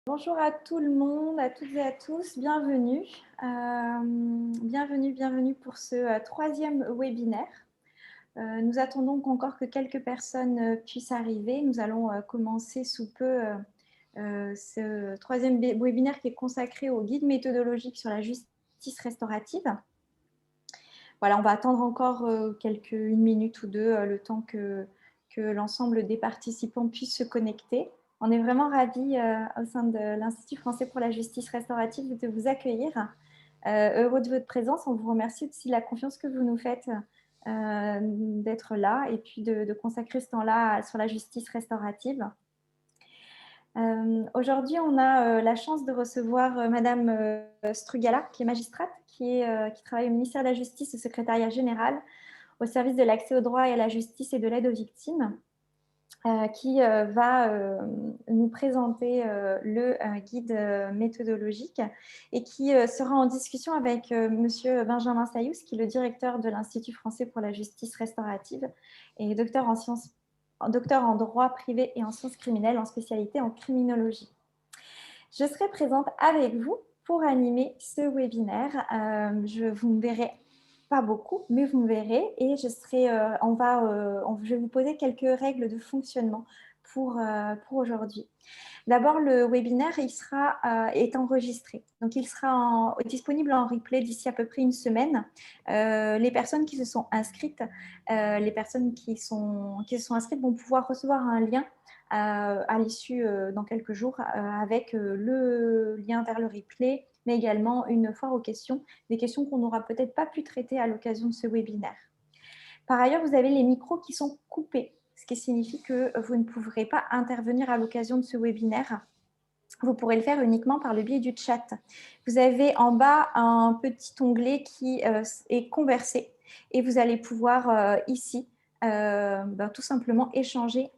Bonjour à tout le monde, à toutes et à tous, bienvenue. Bienvenue pour ce troisième webinaire. Nous attendons encore que quelques personnes puissent arriver. Nous allons commencer sous peu ce troisième webinaire qui est consacré au guide méthodologique sur la justice restaurative. Voilà, on va attendre encore une minute ou deux, le temps que l'ensemble des participants puissent se connecter. On est vraiment ravis au sein de l'Institut français pour la justice restaurative de vous accueillir. Heureux de votre présence. On vous remercie aussi de la confiance que vous nous faites d'être là et puis de consacrer ce temps-là sur la justice restaurative. Aujourd'hui, on a la chance de recevoir Madame Strugala, qui est magistrate, qui travaille au ministère de la Justice, au secrétariat général, au service de l'accès au droit et à la justice et de l'aide aux victimes, qui va nous présenter le guide méthodologique et qui sera en discussion avec Monsieur Benjamin Saïous, qui est le directeur de l'Institut français pour la justice restaurative et docteur en droit privé et en sciences criminelles en spécialité en criminologie. Je serai présente avec vous pour animer ce webinaire. Vous me verrez pas beaucoup, mais vous me verrez et je vais vous poser quelques règles de fonctionnement pour aujourd'hui. D'abord, le webinaire est enregistré. Donc, il sera disponible en replay d'ici à peu près une semaine. Les personnes qui se sont inscrites, vont pouvoir recevoir un lien à l'issue dans quelques jours avec le lien vers le replay, mais également une foire aux questions, des questions qu'on n'aura peut-être pas pu traiter à l'occasion de ce webinaire. Par ailleurs, vous avez les micros qui sont coupés, ce qui signifie que vous ne pourrez pas intervenir à l'occasion de ce webinaire. Vous pourrez le faire uniquement par le biais du chat. Vous avez en bas un petit onglet qui est conversé et vous allez pouvoir ici tout simplement échanger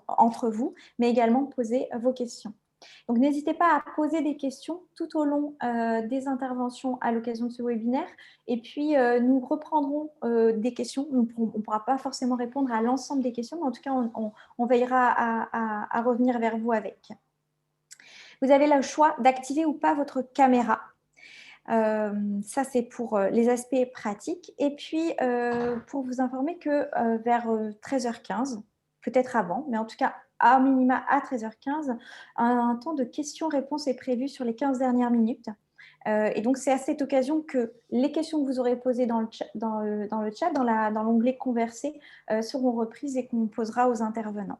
entre vous, mais également poser vos questions. Donc, n'hésitez pas à poser des questions tout au long des interventions à l'occasion de ce webinaire. Et puis, nous reprendrons des questions. On ne pourra pas forcément répondre à l'ensemble des questions, mais en tout cas, on veillera à revenir vers vous avec. Vous avez le choix d'activer ou pas votre caméra. Ça, c'est pour les aspects pratiques. Et puis, pour vous informer que vers 13h15, peut-être avant, mais en tout cas, à minima à 13h15, un temps de questions-réponses est prévu sur les 15 dernières minutes. Et donc, c'est à cette occasion que les questions que vous aurez posées dans l'onglet Converser, seront reprises et qu'on posera aux intervenants.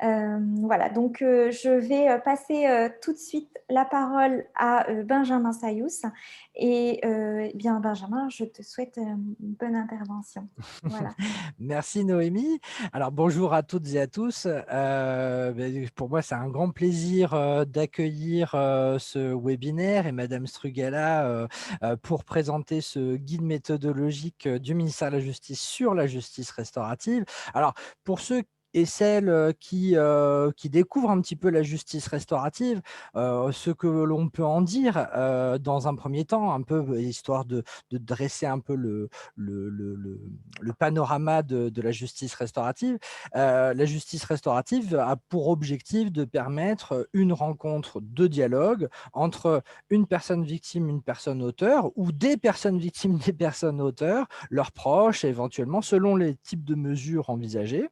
Voilà, donc je vais passer tout de suite la parole à Benjamin Saïous. Et bien, Benjamin, je te souhaite une bonne intervention. Voilà. Merci Noémie. Alors bonjour à toutes et à tous. Pour moi, c'est un grand plaisir d'accueillir ce webinaire et Madame Strugala pour présenter ce guide méthodologique du ministère de la Justice sur la justice restaurative. Alors, pour ceux et celles qui découvrent un petit peu la justice restaurative, ce que l'on peut en dire dans un premier temps, un peu histoire de dresser un peu le panorama de la justice restaurative. La justice restaurative a pour objectif de permettre une rencontre de dialogue entre une personne victime, une personne auteur, ou des personnes victimes, des personnes auteurs, leurs proches, éventuellement, selon les types de mesures envisagées,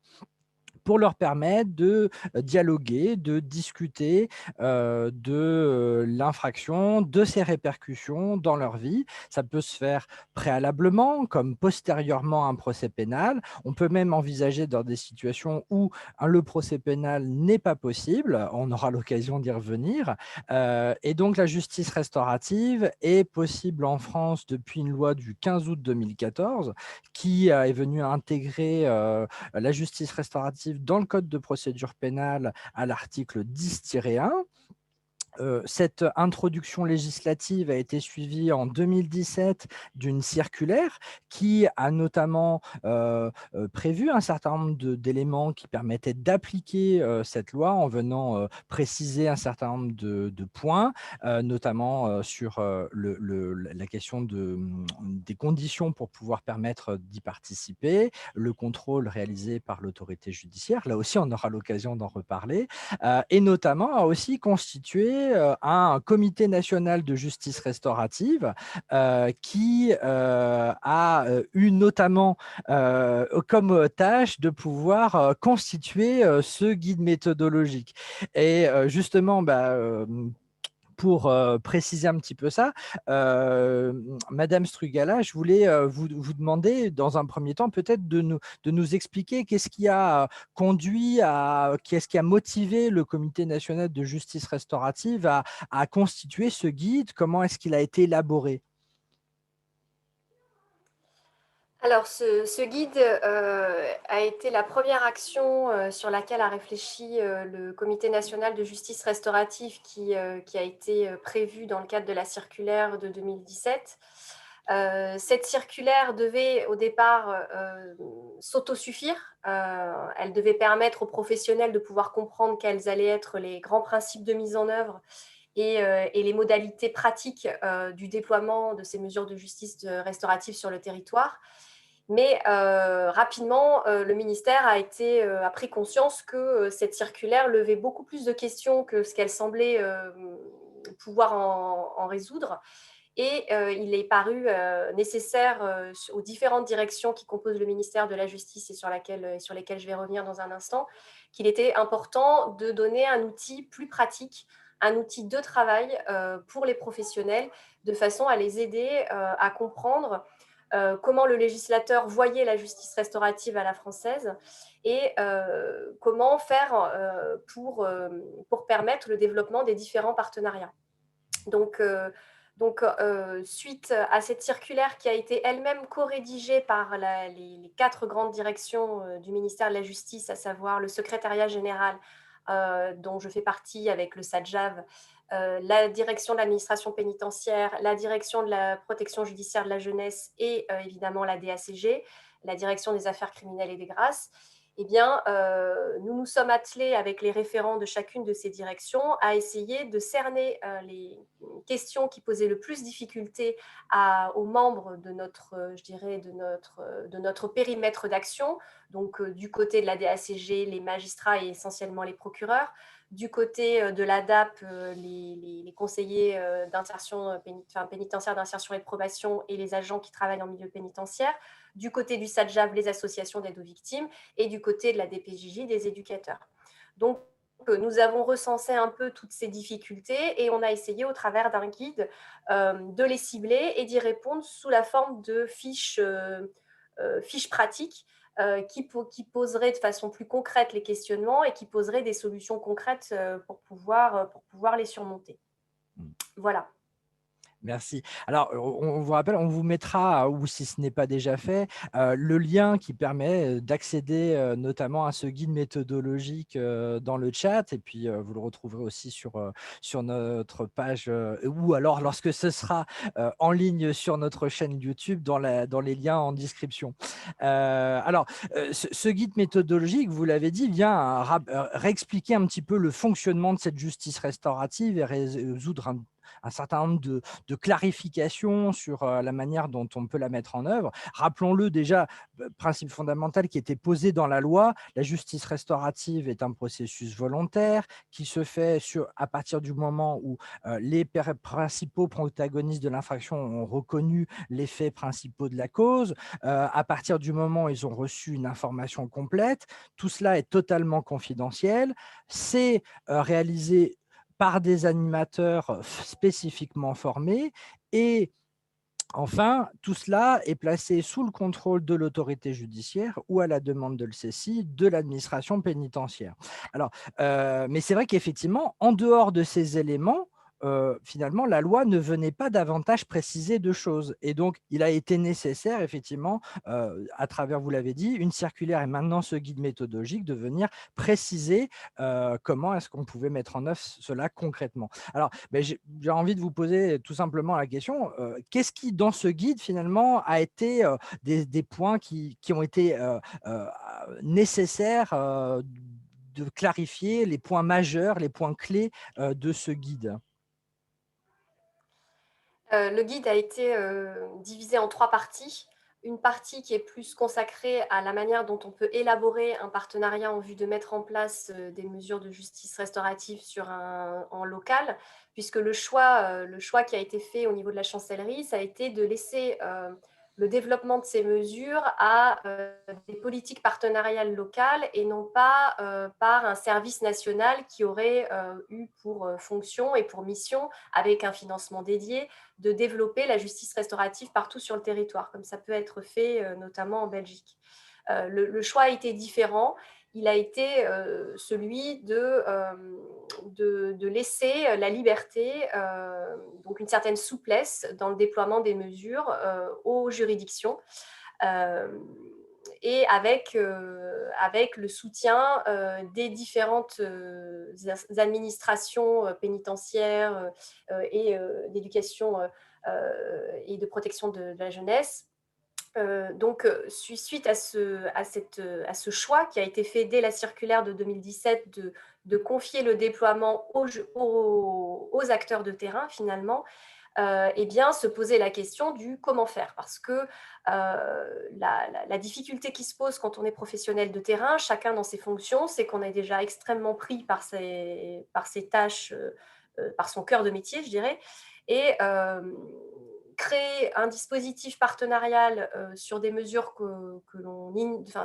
pour leur permettre de dialoguer, de discuter de l'infraction, de ses répercussions dans leur vie. Ça peut se faire préalablement, comme postérieurement à un procès pénal. On peut même envisager dans des situations où le procès pénal n'est pas possible. On aura l'occasion d'y revenir. Et donc, la justice restaurative est possible en France depuis une loi du 15 août 2014 qui est venue intégrer la justice restaurative dans le code de procédure pénale à l'article 10-1. Cette introduction législative a été suivie en 2017 d'une circulaire qui a notamment prévu un certain nombre d'éléments qui permettaient d'appliquer cette loi en venant préciser un certain nombre de points, notamment sur la question des conditions pour pouvoir permettre d'y participer, le contrôle réalisé par l'autorité judiciaire. Là aussi, on aura l'occasion d'en reparler. Et notamment a aussi constitué un comité national de justice restaurative qui a eu notamment comme tâche de pouvoir constituer ce guide méthodologique. Et justement, pour préciser un petit peu ça, Madame Strugala, je voulais vous demander, dans un premier temps, peut-être de nous expliquer qu'est-ce qui a conduit qu'est-ce qui a motivé le Comité national de justice restaurative à constituer ce guide, comment est-ce qu'il a été élaboré? Alors, ce guide a été la première action sur laquelle a réfléchi le Comité national de justice restaurative qui a été prévu dans le cadre de la circulaire de 2017. Cette circulaire devait au départ s'autosuffire. Elle devait permettre aux professionnels de pouvoir comprendre quels allaient être les grands principes de mise en œuvre et les modalités pratiques du déploiement de ces mesures de justice restaurative sur le territoire. Mais rapidement, le ministère a pris conscience que cette circulaire levait beaucoup plus de questions que ce qu'elle semblait pouvoir en résoudre. Et il est paru nécessaire aux différentes directions qui composent le ministère de la Justice et sur lesquelles je vais revenir dans un instant, qu'il était important de donner un outil plus pratique, un outil de travail pour les professionnels, de façon à les aider à comprendre comment le législateur voyait la justice restaurative à la française et comment faire pour permettre le développement des différents partenariats. Donc, suite à cette circulaire qui a été elle-même co-rédigée par les 4 grandes directions du ministère de la Justice, à savoir le secrétariat général dont je fais partie avec le SADJAV, la direction de l'administration pénitentiaire, la direction de la protection judiciaire de la jeunesse et évidemment la DACG, la direction des affaires criminelles et des grâces. Eh bien, nous nous sommes attelés avec les référents de chacune de ces directions à essayer de cerner les questions qui posaient le plus difficulté aux membres de notre périmètre d'action, donc du côté de la DACG, les magistrats et essentiellement les procureurs, du côté de l'ADAP, les conseillers pénitentiaires d'insertion et de probation et les agents qui travaillent en milieu pénitentiaire, du côté du SADJAV, les associations d'aide aux victimes, et du côté de la DPJJ, des éducateurs. Donc, nous avons recensé un peu toutes ces difficultés et on a essayé au travers d'un guide de les cibler et d'y répondre sous la forme de fiches pratiques qui poseraient de façon plus concrète les questionnements et qui poseraient des solutions concrètes pour pouvoir les surmonter. Voilà. Merci. Alors, on vous rappelle, on vous mettra, ou si ce n'est pas déjà fait, le lien qui permet d'accéder notamment à ce guide méthodologique dans le chat. Et puis, vous le retrouverez aussi sur notre page, ou alors lorsque ce sera en ligne sur notre chaîne YouTube, dans les liens en description. Alors, ce guide méthodologique, vous l'avez dit, vient réexpliquer un petit peu le fonctionnement de cette justice restaurative et résoudre un certain nombre de clarifications sur la manière dont on peut la mettre en œuvre. Rappelons-le déjà, principe fondamental qui était posé dans la loi, la justice restaurative est un processus volontaire qui se fait à partir du moment où les principaux protagonistes de l'infraction ont reconnu les faits principaux de la cause, à partir du moment où ils ont reçu une information complète. Tout cela est totalement confidentiel. C'est réalisé par des animateurs spécifiquement formés et enfin, tout cela est placé sous le contrôle de l'autorité judiciaire ou à la demande de l'CECI, de l'administration pénitentiaire. Alors, mais c'est vrai qu'effectivement, en dehors de ces éléments, finalement, la loi ne venait pas davantage préciser de choses. Et donc, il a été nécessaire, effectivement, à travers, vous l'avez dit, une circulaire et maintenant ce guide méthodologique, de venir préciser comment est-ce qu'on pouvait mettre en œuvre cela concrètement. Alors, ben, j'ai envie de vous poser tout simplement la question, qu'est-ce qui, dans ce guide, finalement, a été des points qui ont été nécessaires de clarifier, les points majeurs, les points clés de ce guide? Le guide a été divisé en 3 parties. Une partie qui est plus consacrée à la manière dont on peut élaborer un partenariat en vue de mettre en place des mesures de justice restaurative en local, puisque le choix qui a été fait au niveau de la chancellerie, ça a été de laisser le développement de ces mesures à des politiques partenariales locales et non pas par un service national qui aurait eu pour fonction et pour mission, avec un financement dédié, de développer la justice restaurative partout sur le territoire, comme ça peut être fait notamment en Belgique. Le choix a été différent. Il a été celui de laisser la liberté, donc une certaine souplesse dans le déploiement des mesures aux juridictions. Et avec le soutien des différentes administrations pénitentiaires et d'éducation et de protection de la jeunesse. Donc, suite à ce choix qui a été fait dès la circulaire de 2017 de confier le déploiement aux acteurs de terrain, finalement, eh bien, se poser la question du comment faire. Parce que la difficulté qui se pose quand on est professionnel de terrain, chacun dans ses fonctions, c'est qu'on est déjà extrêmement pris par ses tâches, par son cœur de métier, je dirais. Et créer un dispositif partenarial sur des mesures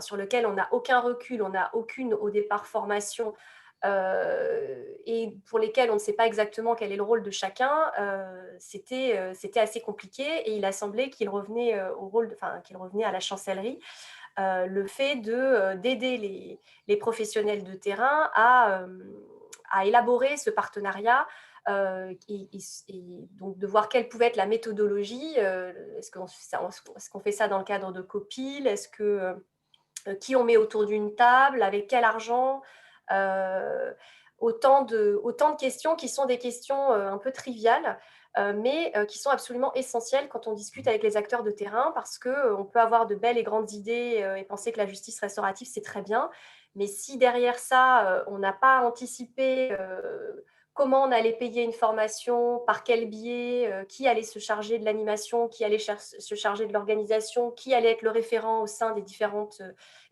sur lesquelles on n'a aucun recul, on n'a aucune au départ formation, et pour lesquels on ne sait pas exactement quel est le rôle de chacun, c'était assez compliqué, et il a semblé qu'il revenait qu'il revenait à la chancellerie le fait d'aider les professionnels de terrain à élaborer ce partenariat, et donc de voir quelle pouvait être la méthodologie. Est-ce qu'on fait ça dans le cadre de COPIL? Qui on met autour d'une table? Avec quel argent? Autant de questions qui sont des questions un peu triviales, mais qui sont absolument essentielles quand on discute avec les acteurs de terrain, parce qu'on peut avoir de belles et grandes idées et penser que la justice restaurative, c'est très bien. Mais si derrière ça, on n'a pas anticipé comment on allait payer une formation, par quel biais, qui allait se charger de l'animation, qui allait se charger de l'organisation, qui allait être le référent au sein des différentes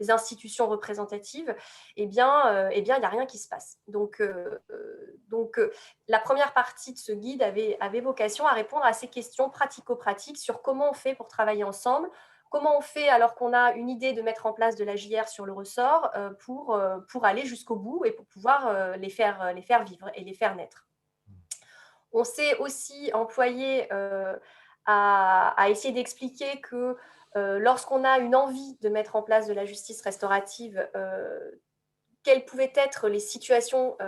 institutions représentatives, eh bien, il n'y a rien qui se passe. Donc, la première partie de ce guide avait vocation à répondre à ces questions pratico-pratiques sur comment on fait pour travailler ensemble, comment on fait alors qu'on a une idée de mettre en place de la JR sur le ressort pour aller jusqu'au bout et pour pouvoir les faire vivre et les faire naître. On s'est aussi employé à essayer d'expliquer que lorsqu'on a une envie de mettre en place de la justice restaurative, quelles pouvaient être les situations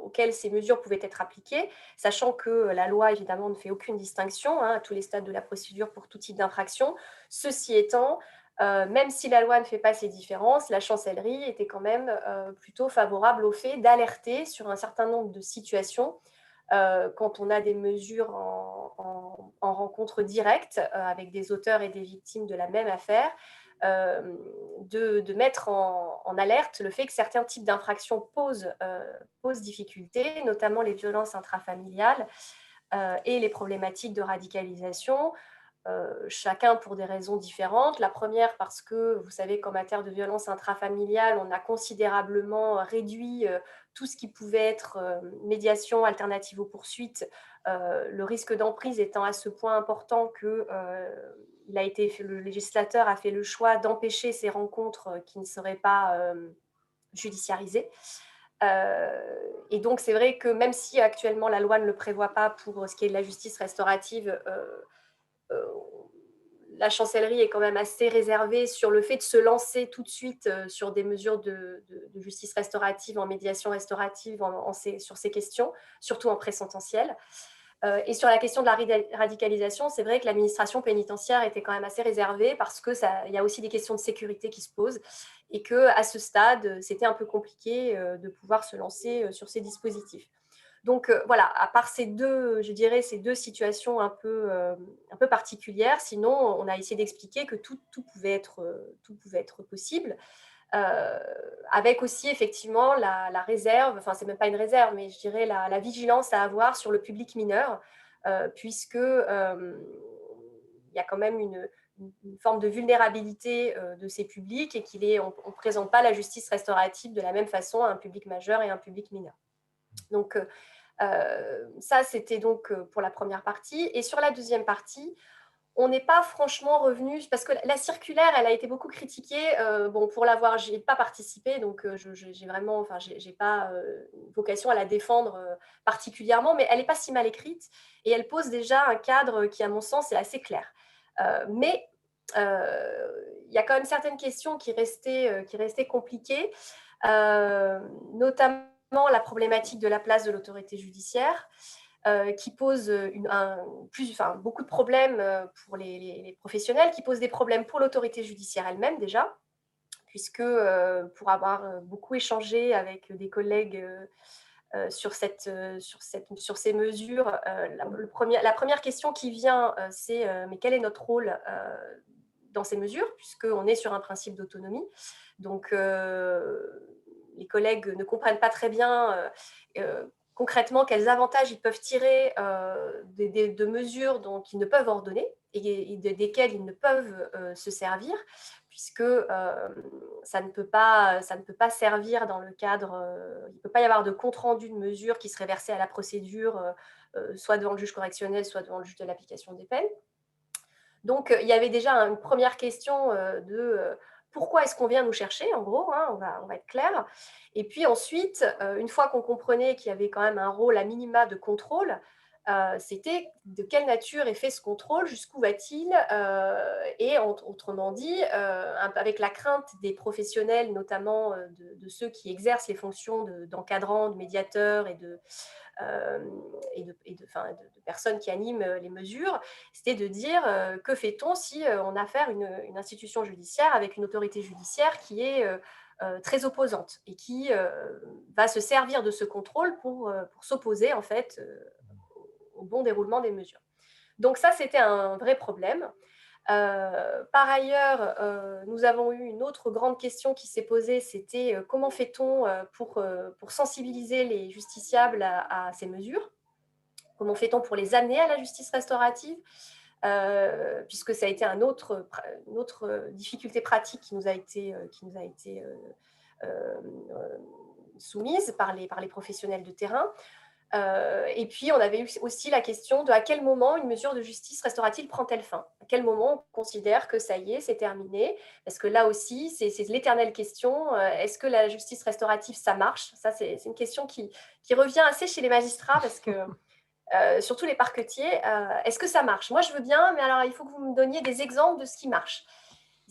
auxquelles ces mesures pouvaient être appliquées, sachant que la loi, évidemment, ne fait aucune distinction à tous les stades de la procédure pour tout type d'infraction. Ceci étant, même si la loi ne fait pas ces différences, la chancellerie était quand même plutôt favorable au fait d'alerter sur un certain nombre de situations quand on a des mesures en rencontre directe avec des auteurs et des victimes de la même affaire, de mettre en alerte le fait que certains types d'infractions posent difficulté, notamment les violences intrafamiliales et les problématiques de radicalisation. Chacun pour des raisons différentes. La première parce que, vous savez qu'en matière de violence intrafamiliale, on a considérablement réduit tout ce qui pouvait être médiation alternative aux poursuites, le risque d'emprise étant à ce point important que le législateur a fait le choix d'empêcher ces rencontres qui ne seraient pas judiciarisées. Et donc, c'est vrai que même si actuellement la loi ne le prévoit pas pour ce qui est de la justice restaurative, la chancellerie est quand même assez réservée sur le fait de se lancer tout de suite sur des mesures de justice restaurative, en médiation restaurative sur ces questions, surtout en présententiel. Et sur la question de la radicalisation, c'est vrai que l'administration pénitentiaire était quand même assez réservée parce qu'il y a aussi des questions de sécurité qui se posent et qu'à ce stade, c'était un peu compliqué de pouvoir se lancer sur ces dispositifs. Donc voilà, à part ces deux situations un peu particulières, sinon on a essayé d'expliquer que tout pouvait être possible. Avec aussi effectivement la réserve, enfin c'est même pas une réserve, mais je dirais la vigilance à avoir sur le public mineur, puisque il y a quand même une forme de vulnérabilité de ces publics et on ne présente pas la justice restaurative de la même façon à un public majeur et à un public mineur. Donc ça, c'était donc pour la première partie. Et sur la deuxième partie, on n'est pas franchement revenu, parce que la circulaire, elle a été beaucoup critiquée. Bon, pour l'avoir, j'ai pas participé, donc j'ai vraiment, enfin, j'ai pas vocation à la défendre particulièrement, mais elle n'est pas si mal écrite et elle pose déjà un cadre qui, à mon sens, est assez clair. Mais il y a quand même certaines questions qui restaient compliquées, notamment la problématique de la place de l'autorité judiciaire. Qui pose beaucoup de problèmes pour les professionnels, qui pose des problèmes pour l'autorité judiciaire elle-même déjà, puisque pour avoir beaucoup échangé avec des collègues sur ces mesures, la première question qui vient, c'est mais quel est notre rôle dans ces mesures, puisqu'on est sur un principe d'autonomie. Donc, les collègues ne comprennent pas très bien concrètement quels avantages ils peuvent tirer de mesures dont ils ne peuvent ordonner et desquelles ils ne peuvent se servir, puisque ça ne peut pas servir dans le cadre, il ne peut pas y avoir de compte-rendu de mesure qui serait versé à la procédure, soit devant le juge correctionnel, soit devant le juge de l'application des peines. Donc, il y avait déjà une première question de pourquoi est-ce qu'on vient nous chercher, en gros, hein, on va être clair. Et puis ensuite, une fois qu'on comprenait qu'il y avait quand même un rôle à minima de contrôle, c'était de quelle nature est fait ce contrôle, jusqu'où va-t-il, et autrement dit, avec la crainte des professionnels, notamment de ceux qui exercent les fonctions d'encadrant, de médiateur et de personnes qui animent les mesures, c'était de dire que fait-on si on a affaire à une institution judiciaire avec une autorité judiciaire qui est très opposante et qui va se servir de ce contrôle pour s'opposer en fait au bon déroulement des mesures. Donc ça, c'était un vrai problème. Par ailleurs, nous avons eu une autre grande question qui s'est posée, c'était comment fait-on pour sensibiliser les justiciables à ces mesures? Comment fait-on pour les amener à la justice restaurative? Puisque ça a été une autre difficulté pratique qui nous a été soumise par les professionnels de terrain. Et puis, on avait eu aussi la question de à quel moment une mesure de justice restaurative prend-elle fin? À quel moment on considère que ça y est, c'est terminé? Parce que là aussi, c'est l'éternelle question. Est-ce que la justice restaurative, ça marche? Ça, c'est une question qui revient assez chez les magistrats parce que, surtout les parquetiers, est-ce que ça marche? Moi, je veux bien, mais alors, il faut que vous me donniez des exemples de ce qui marche.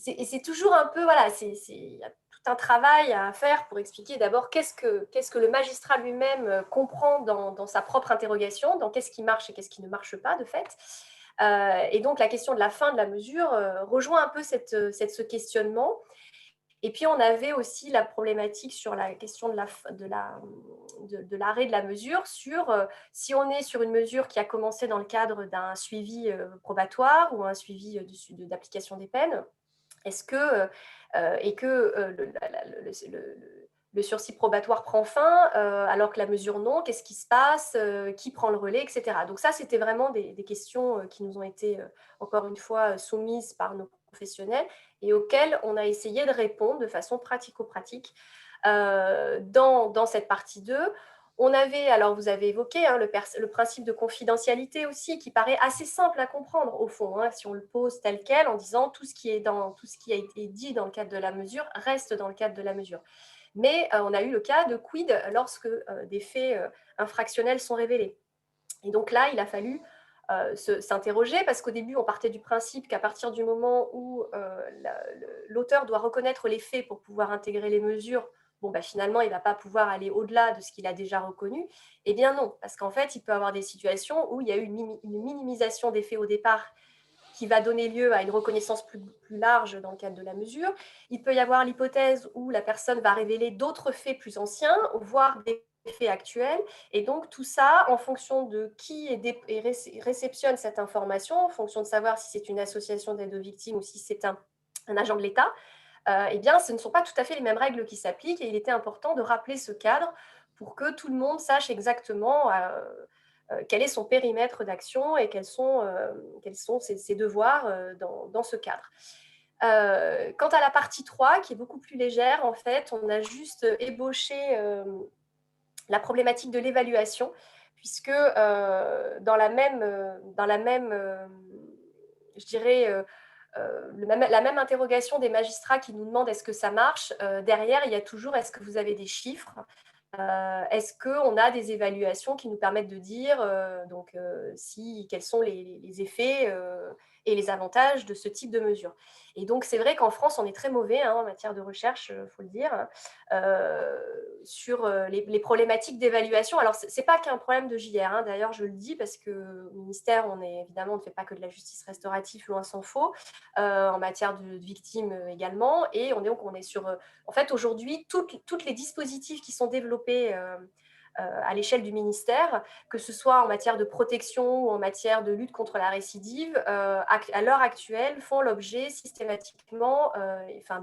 Et c'est toujours un peu, voilà, il y a tout un travail à faire pour expliquer d'abord qu'est-ce que le magistrat lui-même comprend dans sa propre interrogation, dans qu'est-ce qui marche et qu'est-ce qui ne marche pas, de fait. Et donc, la question de la fin de la mesure rejoint un peu ce questionnement. Et puis, on avait aussi la problématique sur la question de l'arrêt de la mesure, sur si on est sur une mesure qui a commencé dans le cadre d'un suivi probatoire ou un suivi d'application des peines, est-ce que, le sursis probatoire prend fin alors que la mesure non? Qu'est-ce qui se passe? Qui prend le relais, etc. Donc ça, c'était vraiment des questions qui nous ont été, encore une fois, soumises par nos professionnels et auxquelles on a essayé de répondre de façon pratico-pratique dans cette partie 2. On avait, alors vous avez évoqué le principe de confidentialité aussi, qui paraît assez simple à comprendre au fond, si on le pose tel quel, en disant tout ce qui a été dit dans le cadre de la mesure reste dans le cadre de la mesure. Mais on a eu le cas de quid lorsque des faits infractionnels sont révélés. Et donc là, il a fallu s'interroger parce qu'au début, on partait du principe qu'à partir du moment où l'auteur doit reconnaître les faits pour pouvoir intégrer les mesures, bon, bah, finalement, il ne va pas pouvoir aller au-delà de ce qu'il a déjà reconnu. Eh bien non, parce qu'en fait, il peut y avoir des situations où il y a eu une minimisation des faits au départ qui va donner lieu à une reconnaissance plus large dans le cadre de la mesure. Il peut y avoir l'hypothèse où la personne va révéler d'autres faits plus anciens, voire des faits actuels. Et donc, tout ça, en fonction de qui réceptionne cette information, en fonction de savoir si c'est une association d'aide aux victimes ou si c'est un agent de l'État, eh bien, ce ne sont pas tout à fait les mêmes règles qui s'appliquent. Et il était important de rappeler ce cadre pour que tout le monde sache exactement quel est son périmètre d'action et quels sont ses devoirs dans ce cadre. Quant à la partie 3, qui est beaucoup plus légère, en fait, on a juste ébauché la problématique de l'évaluation, puisque dans la même je dirais, la même interrogation des magistrats qui nous demandent est-ce que ça marche, derrière, il y a toujours est-ce que vous avez des chiffres, est-ce qu'on a des évaluations qui nous permettent de dire quels sont les effets et les avantages de ce type de mesure. Et donc, c'est vrai qu'en France, on est très mauvais en matière de recherche, il faut le dire, sur les problématiques d'évaluation. Alors, ce n'est pas qu'un problème de JR, d'ailleurs, je le dis parce que au ministère, on ne fait pas que de la justice restaurative, loin s'en faut, en matière de victimes également. Et on est sur… en fait, aujourd'hui, tous les dispositifs qui sont développés à l'échelle du ministère, que ce soit en matière de protection ou en matière de lutte contre la récidive, à l'heure actuelle, font l'objet systématiquement,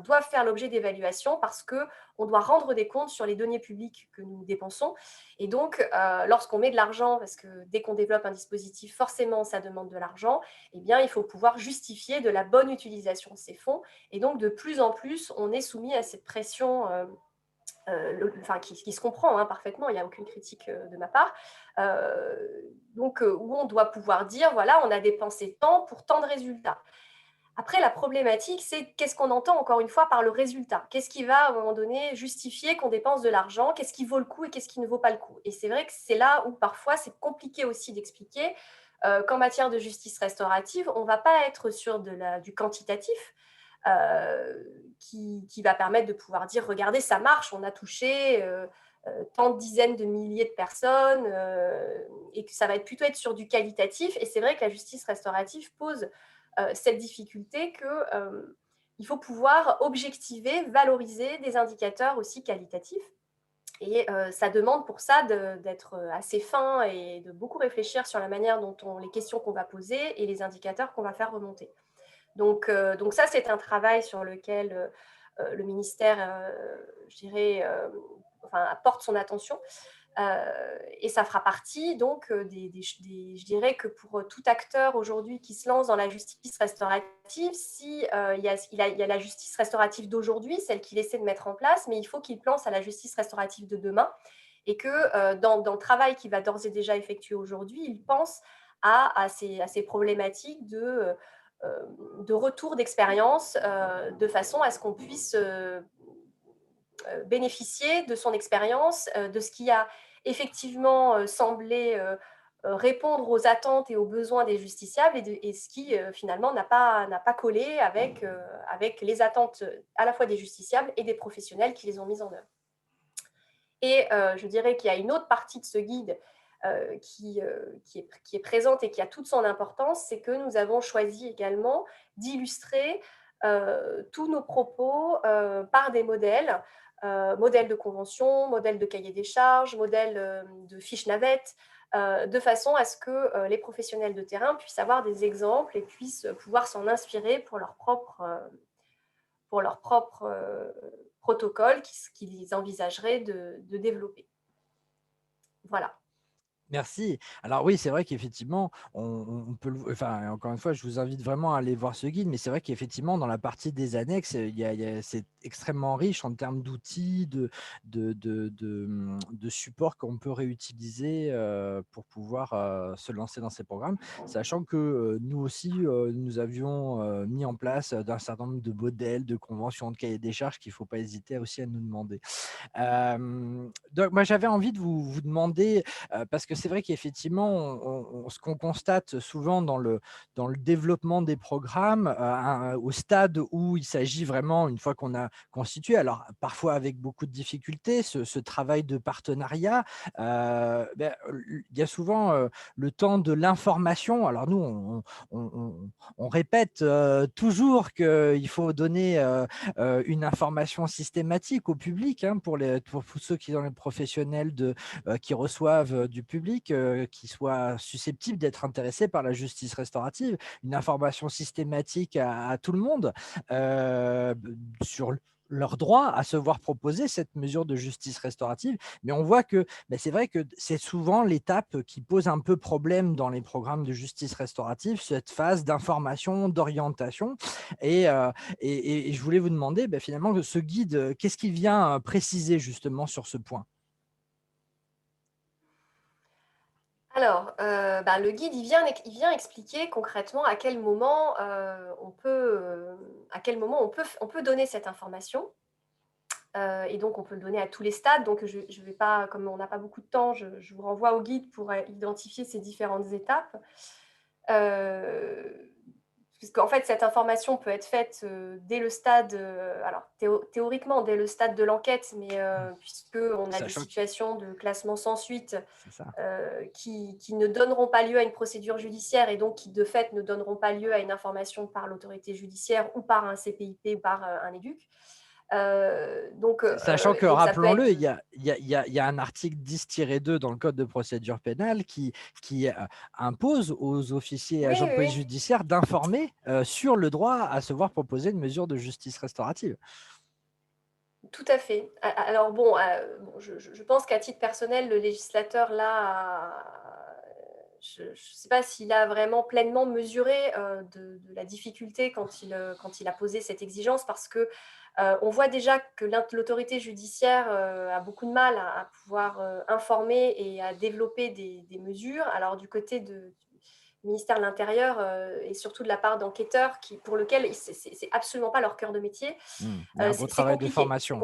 doivent faire l'objet d'évaluation parce qu'on doit rendre des comptes sur les deniers publics que nous dépensons. Et donc, lorsqu'on met de l'argent, parce que dès qu'on développe un dispositif, forcément, ça demande de l'argent, eh bien, il faut pouvoir justifier de la bonne utilisation de ces fonds. Et donc, de plus en plus, on est soumis à cette pression qui se comprend parfaitement, il n'y a aucune critique de ma part, où on doit pouvoir dire, voilà, on a dépensé tant pour tant de résultats. Après, la problématique, c'est qu'est-ce qu'on entend encore une fois par le résultat? Qu'est-ce qui va, à un moment donné, justifier qu'on dépense de l'argent? Qu'est-ce qui vaut le coup et qu'est-ce qui ne vaut pas le coup? Et c'est vrai que c'est là où parfois c'est compliqué aussi d'expliquer qu'en matière de justice restaurative, on ne va pas être sur du quantitatif, qui va permettre de pouvoir dire, regardez, ça marche, on a touché tant de dizaines de milliers de personnes, et que ça va plutôt être sur du qualitatif. Et c'est vrai que la justice restaurative pose cette difficulté qu'il faut pouvoir objectiver, valoriser des indicateurs aussi qualitatifs. Et ça demande pour ça d'être assez fin et de beaucoup réfléchir sur la manière dont les questions qu'on va poser et les indicateurs qu'on va faire remonter. Donc ça, c'est un travail sur lequel le ministère, apporte son attention. Et ça fera partie donc je dirais que pour tout acteur aujourd'hui qui se lance dans la justice restaurative, il y a la justice restaurative d'aujourd'hui, celle qu'il essaie de mettre en place, mais il faut qu'il pense à la justice restaurative de demain et que dans le travail qu'il va d'ores et déjà effectuer aujourd'hui, il pense à ces problématiques de retour d'expérience, de façon à ce qu'on puisse bénéficier de son expérience, de ce qui a effectivement semblé répondre aux attentes et aux besoins des justiciables et ce qui finalement n'a pas collé avec les attentes à la fois des justiciables et des professionnels qui les ont mises en œuvre. Et je dirais qu'il y a une autre partie de ce guide qui est présente et qui a toute son importance, c'est que nous avons choisi également d'illustrer tous nos propos par des modèles, modèles de convention, modèles de cahier des charges, modèles de fiches navettes, de façon à ce que les professionnels de terrain puissent avoir des exemples et puissent pouvoir s'en inspirer pour leur propre protocole qu'ils envisageraient de développer. Voilà. Merci. Alors oui, c'est vrai qu'effectivement, on peut, enfin, encore une fois, je vous invite vraiment à aller voir ce guide, mais c'est vrai qu'effectivement, dans la partie des annexes, c'est extrêmement riche en termes d'outils, de supports qu'on peut réutiliser pour pouvoir se lancer dans ces programmes, sachant que nous aussi, nous avions mis en place un certain nombre de modèles, de conventions, de cahiers des charges qu'il ne faut pas hésiter aussi à nous demander. Donc, moi, j'avais envie de vous demander, parce que c'est vrai qu'effectivement, ce qu'on constate souvent dans le développement des programmes, au stade où il s'agit vraiment, une fois qu'on a constitué, alors parfois avec beaucoup de difficultés, ce travail de partenariat, il y a souvent le temps de l'information. Alors nous, on répète toujours qu'il faut donner une information systématique au public, hein, pour ceux qui sont les professionnels qui reçoivent du public, qui soient susceptibles d'être intéressés par la justice restaurative, une information systématique à tout le monde sur leur droit à se voir proposer cette mesure de justice restaurative. Mais on voit que c'est vrai que c'est souvent l'étape qui pose un peu problème dans les programmes de justice restaurative, cette phase d'information, d'orientation. Et je voulais vous demander, finalement, ce guide, qu'est-ce qu'il vient préciser justement sur ce point? Alors, le guide, il vient expliquer concrètement à quel moment on peut donner cette information. Et donc, on peut le donner à tous les stades. Donc, je vais pas, comme on n'a pas beaucoup de temps, je vous renvoie au guide pour identifier ces différentes étapes. Puisqu'en fait, cette information peut être faite dès le stade, alors théoriquement dès le stade de l'enquête, mais puisqu'on a des Sachant que situations de classement sans suite c'est ça. qui ne donneront pas lieu à une procédure judiciaire et donc qui, de fait, ne donneront pas lieu à une information par l'autorité judiciaire ou par un CPIP ou par un éduc. Sachant que, Donc ça peut être… rappelons-le, il y a un article 10-2 dans le Code de procédure pénale qui impose aux officiers et Oui, agents de oui, police oui, judiciaire d'informer sur le droit à se voir proposer une mesure de justice restaurative. tout à fait. Alors je pense qu'à titre personnel, le législateur, là, je ne sais pas s'il a vraiment pleinement mesuré de la difficulté quand il a posé cette exigence, parce que on voit déjà que l'autorité judiciaire a beaucoup de mal à pouvoir informer et à développer des mesures. Alors du côté du ministère de l'Intérieur et surtout de la part d'enquêteurs pour lequel c'est absolument pas leur cœur de métier, Il y a un gros c'est travail de compliqué. formation.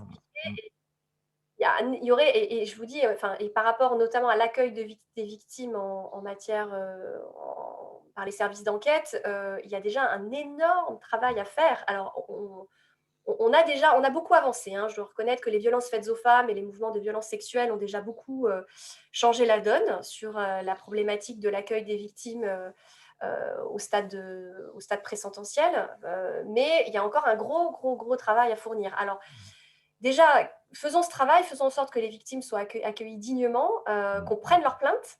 Il y aurait, et je vous dis, et par rapport notamment à l'accueil des victimes en matière, par les services d'enquête, il y a déjà un énorme travail à faire. Alors, on a beaucoup avancé, hein. Je dois reconnaître que les violences faites aux femmes et les mouvements de violences sexuelles ont déjà beaucoup changé la donne sur la problématique de l'accueil des victimes au stade présententiel. Mais il y a encore un gros, gros, gros travail à fournir. Alors, déjà, faisons ce travail, faisons en sorte que les victimes soient accueillies dignement, qu'on prenne leur plainte.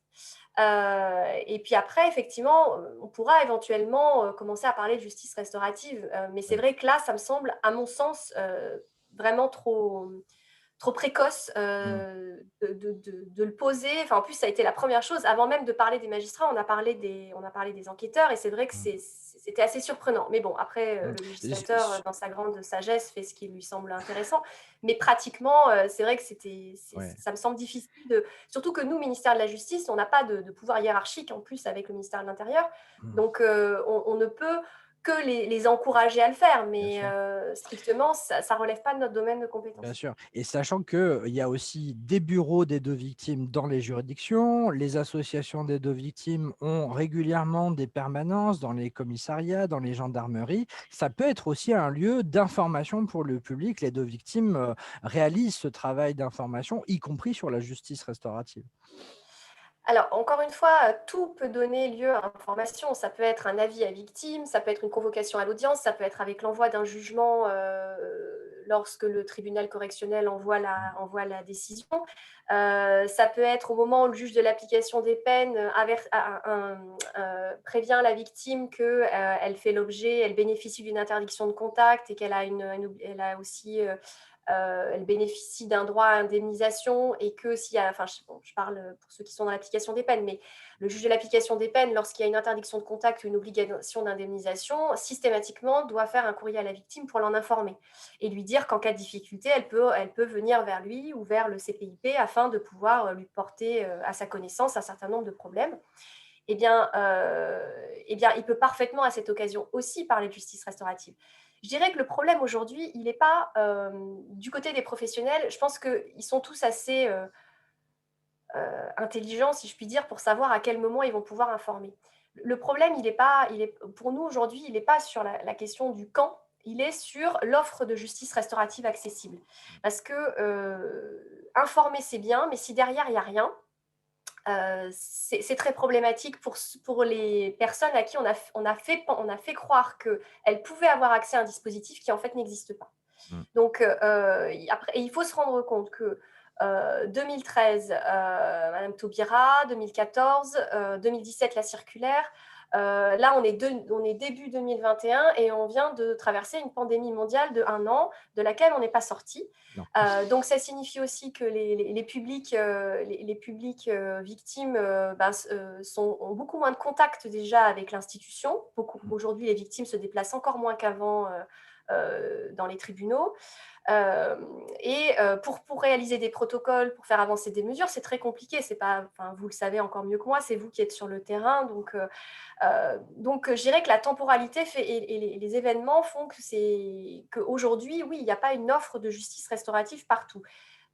Et puis après, effectivement, on pourra éventuellement commencer à parler de justice restaurative. Mais c'est vrai que là, ça me semble, à mon sens, vraiment trop précoce de le poser. Enfin, en plus, ça a été la première chose. Avant même de parler des magistrats, on a parlé des enquêteurs, et c'est vrai que c'était assez surprenant. Mais bon, après, le législateur, dans sa grande sagesse, fait ce qui lui semble intéressant. Mais pratiquement, c'est vrai que Ouais. ça me semble difficile surtout que nous, ministère de la Justice, on n'a pas de pouvoir hiérarchique en plus avec le ministère de l'Intérieur. Donc, on ne peut que les encourager à le faire, Bien mais sûr. strictement, ça ne relève pas de notre domaine de Bien compétence. sûr. Et sachant qu'il y a aussi des bureaux des deux victimes dans les juridictions, les associations des deux victimes ont régulièrement des permanences dans les commissariats, dans les gendarmeries. Ça peut être aussi un lieu d'information pour le public. Les deux victimes réalisent ce travail d'information, y compris sur la justice restaurative. Alors, encore une fois, tout peut donner lieu à information. Ça peut être un avis à victime, ça peut être une convocation à l'audience, ça peut être avec l'envoi d'un jugement lorsque le tribunal correctionnel envoie la décision. Ça peut être au moment où le juge de l'application des peines prévient la victime qu'elle fait l'objet, elle bénéficie d'une interdiction de contact et qu'elle a, elle a aussi… elle bénéficie d'un droit à indemnisation, et que s'il y a, je parle pour ceux qui sont dans l'application des peines, mais le juge de l'application des peines, lorsqu'il y a une interdiction de contact ou une obligation d'indemnisation, systématiquement doit faire un courrier à la victime pour l'en informer et lui dire qu'en cas de difficulté, elle peut venir vers lui ou vers le CPIP afin de pouvoir lui porter à sa connaissance un certain nombre de problèmes. Eh bien, il peut parfaitement à cette occasion aussi parler de justice restaurative. Je dirais que le problème aujourd'hui, il n'est pas du côté des professionnels. Je pense qu'ils sont tous assez intelligents, si je puis dire, pour savoir à quel moment ils vont pouvoir informer. Le problème, pour nous aujourd'hui, il n'est pas sur la question du quand, il est sur l'offre de justice restaurative accessible. Parce que informer, c'est bien, mais si derrière, il n'y a rien, c'est très problématique pour les personnes à qui on a fait croire qu'elles pouvaient avoir accès à un dispositif qui en fait n'existe pas. Donc, après, il faut se rendre compte que 2013, Madame Taubira, 2014, 2017, la circulaire. Là, on est début 2021 et on vient de traverser une pandémie mondiale de 1 an de laquelle on n'est pas sorti. Donc, ça signifie aussi que les publics victimes ont beaucoup moins de contact déjà avec l'institution. Aujourd'hui, les victimes se déplacent encore moins qu'avant dans les tribunaux. Pour réaliser des protocoles, pour faire avancer des mesures, c'est très compliqué. C'est pas, vous le savez encore mieux que moi, c'est vous qui êtes sur le terrain. Donc, je dirais que la temporalité et les événements font qu'aujourd'hui, oui, il n'y a pas une offre de justice restaurative partout.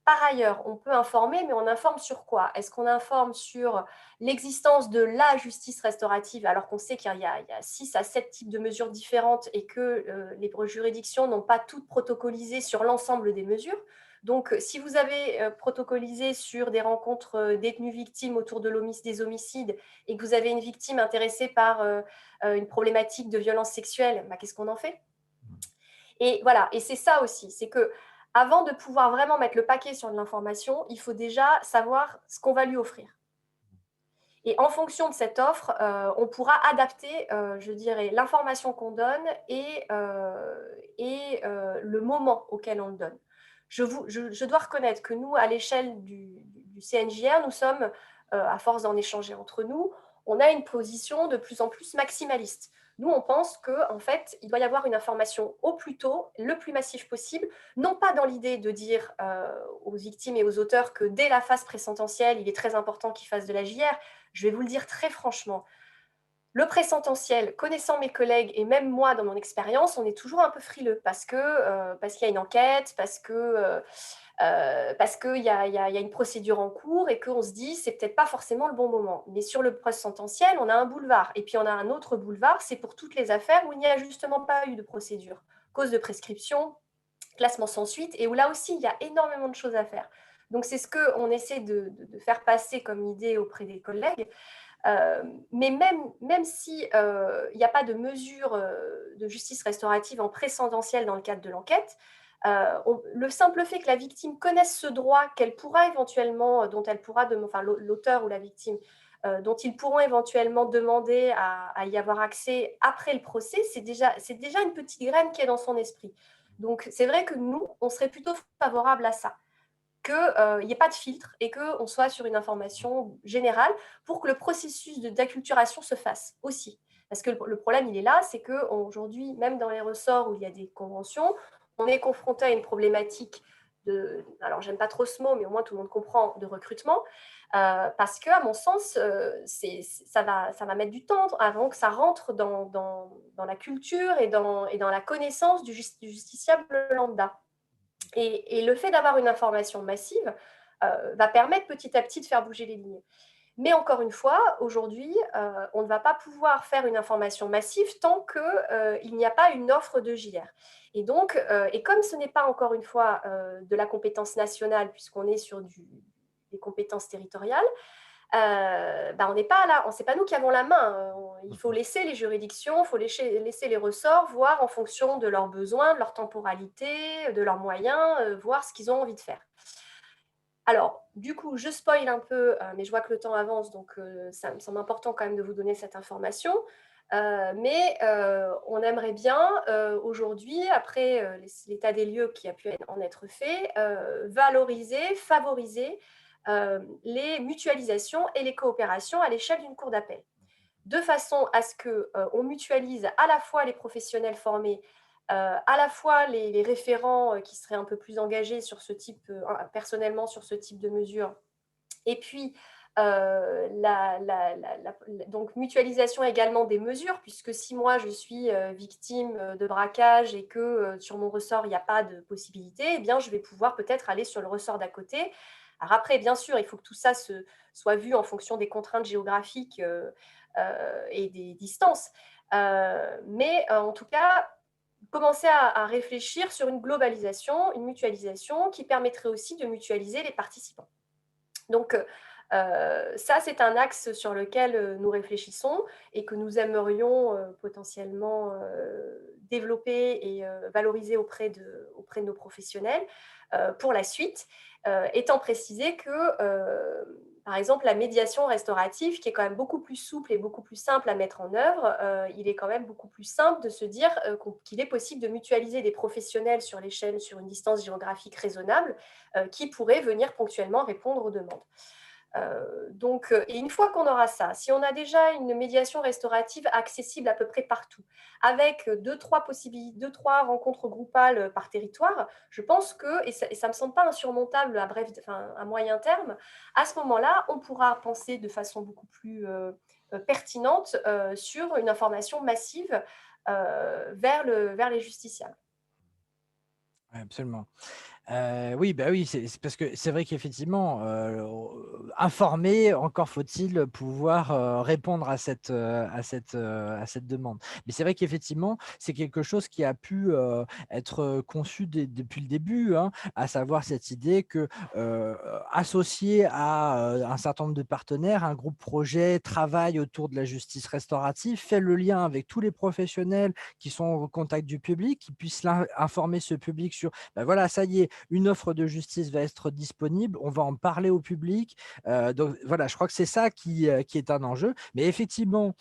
Par ailleurs, on peut informer, mais on informe sur quoi? Est-ce qu'on informe sur l'existence de la justice restaurative, alors qu'on sait qu'il y a 6 à 7 types de mesures différentes et que les juridictions n'ont pas toutes protocolisé sur l'ensemble des mesures? Donc, si vous avez protocolisé sur des rencontres détenues-victimes autour des homicides et que vous avez une victime intéressée par une problématique de violence sexuelle, qu'est-ce qu'on en fait? Et voilà, et c'est ça aussi, c'est que avant de pouvoir vraiment mettre le paquet sur de l'information, il faut déjà savoir ce qu'on va lui offrir. Et en fonction de cette offre, on pourra adapter, je dirais, l'information qu'on donne et le moment auquel on le donne. Je dois reconnaître que nous, à l'échelle du CNJR, nous sommes, à force d'en échanger entre nous, on a une position de plus en plus maximaliste. Nous, on pense qu'en fait, il doit y avoir une information au plus tôt, le plus massif possible, non pas dans l'idée de dire aux victimes et aux auteurs que dès la phase présententielle, il est très important qu'ils fassent de la JR. Je vais vous le dire très franchement. Le présententiel, connaissant mes collègues et même moi dans mon expérience, on est toujours un peu frileux parce qu'il y a une enquête, parce qu'il y a une procédure en cours et qu'on se dit c'est peut-être pas forcément le bon moment. Mais sur le présententiel, on a un boulevard. Et puis on a un autre boulevard, c'est pour toutes les affaires où il n'y a justement pas eu de procédure. Cause de prescription, classement sans suite, et où là aussi, il y a énormément de choses à faire. Donc c'est ce qu'on essaie de faire passer comme idée auprès des collègues. Mais même si il n'y a pas de mesure de justice restaurative en présententiel dans le cadre de l'enquête, le simple fait que la victime connaisse ce droit qu'elle pourra éventuellement, l'auteur ou la victime, dont ils pourront éventuellement demander à y avoir accès après le procès, c'est déjà une petite graine qui est dans son esprit. Donc c'est vrai que nous, on serait plutôt favorable à ça, qu'il n'y ait pas de filtre et qu'on soit sur une information générale pour que le processus d'acculturation se fasse aussi. Parce que le problème, il est là, c'est qu'aujourd'hui, même dans les ressorts où il y a des conventions, on est confronté à une problématique alors j'aime pas trop ce mot, mais au moins tout le monde comprend, de recrutement, parce qu'à mon sens, ça va mettre du temps avant que ça rentre dans la culture et dans la connaissance du justiciable lambda. Et le fait d'avoir une information massive va permettre petit à petit de faire bouger les lignes. Mais encore une fois, aujourd'hui, on ne va pas pouvoir faire une information massive tant qu'il n'y a pas une offre de JR. Et donc, et comme ce n'est pas encore une fois de la compétence nationale, puisqu'on est sur des compétences territoriales, on n'est pas là, c'est pas nous qui avons la main. Il faut laisser les juridictions, il faut laisser les ressorts voir en fonction de leurs besoins, de leur temporalité, de leurs moyens, voir ce qu'ils ont envie de faire. Alors, du coup, je spoil un peu, mais je vois que le temps avance, donc ça me semble important quand même de vous donner cette information. Mais on aimerait bien, aujourd'hui, après l'état des lieux qui a pu en être fait, valoriser, favoriser les mutualisations et les coopérations à l'échelle d'une cour d'appel, de façon à ce qu'on mutualise à la fois les professionnels formés, à la fois les référents qui seraient un peu plus engagés sur ce type, personnellement sur ce type de mesures, et puis donc mutualisation également des mesures, puisque si moi je suis victime de braquage et que sur mon ressort il n'y a pas de possibilité, eh bien je vais pouvoir peut-être aller sur le ressort d'à côté Alors après, bien sûr, il faut que tout ça soit vu en fonction des contraintes géographiques et des distances. Mais en tout cas, commencer à réfléchir sur une globalisation, une mutualisation qui permettrait aussi de mutualiser les participants. Donc, ça, c'est un axe sur lequel nous réfléchissons et que nous aimerions potentiellement développer et valoriser auprès de nos professionnels pour la suite, étant précisé que, par exemple, la médiation restaurative, qui est quand même beaucoup plus souple et beaucoup plus simple à mettre en œuvre, il est quand même beaucoup plus simple de se dire qu'il est possible de mutualiser des professionnels sur l'échelle, sur une distance géographique raisonnable, qui pourraient venir ponctuellement répondre aux demandes. Donc, et une fois qu'on aura ça, si on a déjà une médiation restaurative accessible à peu près partout, avec deux, trois rencontres groupales par territoire, je pense que, et ça ne me semble pas insurmontable à moyen terme, à ce moment-là, on pourra penser de façon beaucoup plus pertinente sur une information massive vers les justiciables. Ouais, absolument. Oui, bah oui, c'est parce que c'est vrai qu'effectivement, informer, encore faut-il pouvoir, répondre à cette demande. Mais c'est vrai qu'effectivement, c'est quelque chose qui a pu, être, conçu depuis le début, hein, à savoir cette idée que, associé à, un certain nombre de partenaires, un groupe projet travaille autour de la justice restaurative, fait le lien avec tous les professionnels qui sont au contact du public, qui puissent informer ce public sur: «Bah, voilà, ça y est, une offre de justice va être disponible, on va en parler au public. Donc voilà, je crois que c'est ça qui est un enjeu. Mais effectivement,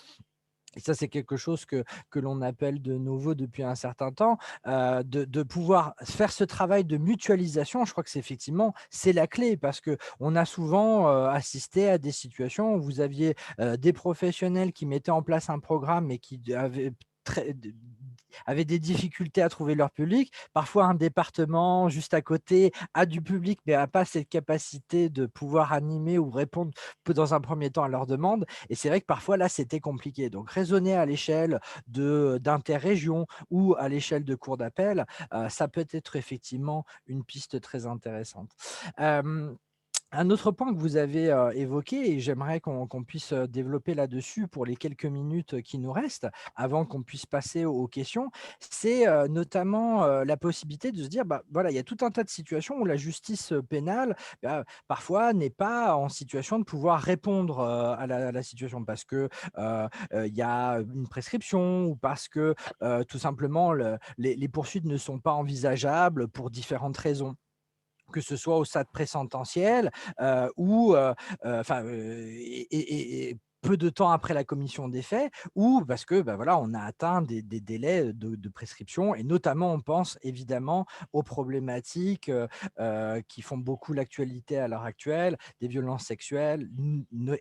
et ça, c'est quelque chose que l'on appelle de nos voeux depuis un certain temps, de pouvoir faire ce travail de mutualisation. Je crois que c'est effectivement, c'est la clé parce qu'on a souvent assisté à des situations où vous aviez des professionnels qui mettaient en place un programme et qui avaient des difficultés à trouver leur public. Parfois, un département juste à côté a du public, mais n'a pas cette capacité de pouvoir animer ou répondre dans un premier temps à leurs demandes. Et c'est vrai que parfois, là, c'était compliqué. Donc, raisonner à l'échelle d'interrégion ou à l'échelle de cours d'appel, ça peut être effectivement une piste très intéressante. Euh, un autre point que vous avez évoqué, et j'aimerais qu'on puisse développer là-dessus pour les quelques minutes qui nous restent, avant qu'on puisse passer aux questions, c'est notamment la possibilité de se dire, bah, voilà, il y a tout un tas de situations où la justice pénale, bah, parfois, n'est pas en situation de pouvoir répondre à la situation parce que il y a une prescription ou parce que tout simplement les poursuites ne sont pas envisageables pour différentes raisons, que ce soit au stade pré-sententiel, ou enfin, et peu de temps après la commission des faits, ou parce que, bah, voilà, on a atteint des délais de prescription, et notamment on pense évidemment aux problématiques, qui font beaucoup l'actualité à l'heure actuelle, des violences sexuelles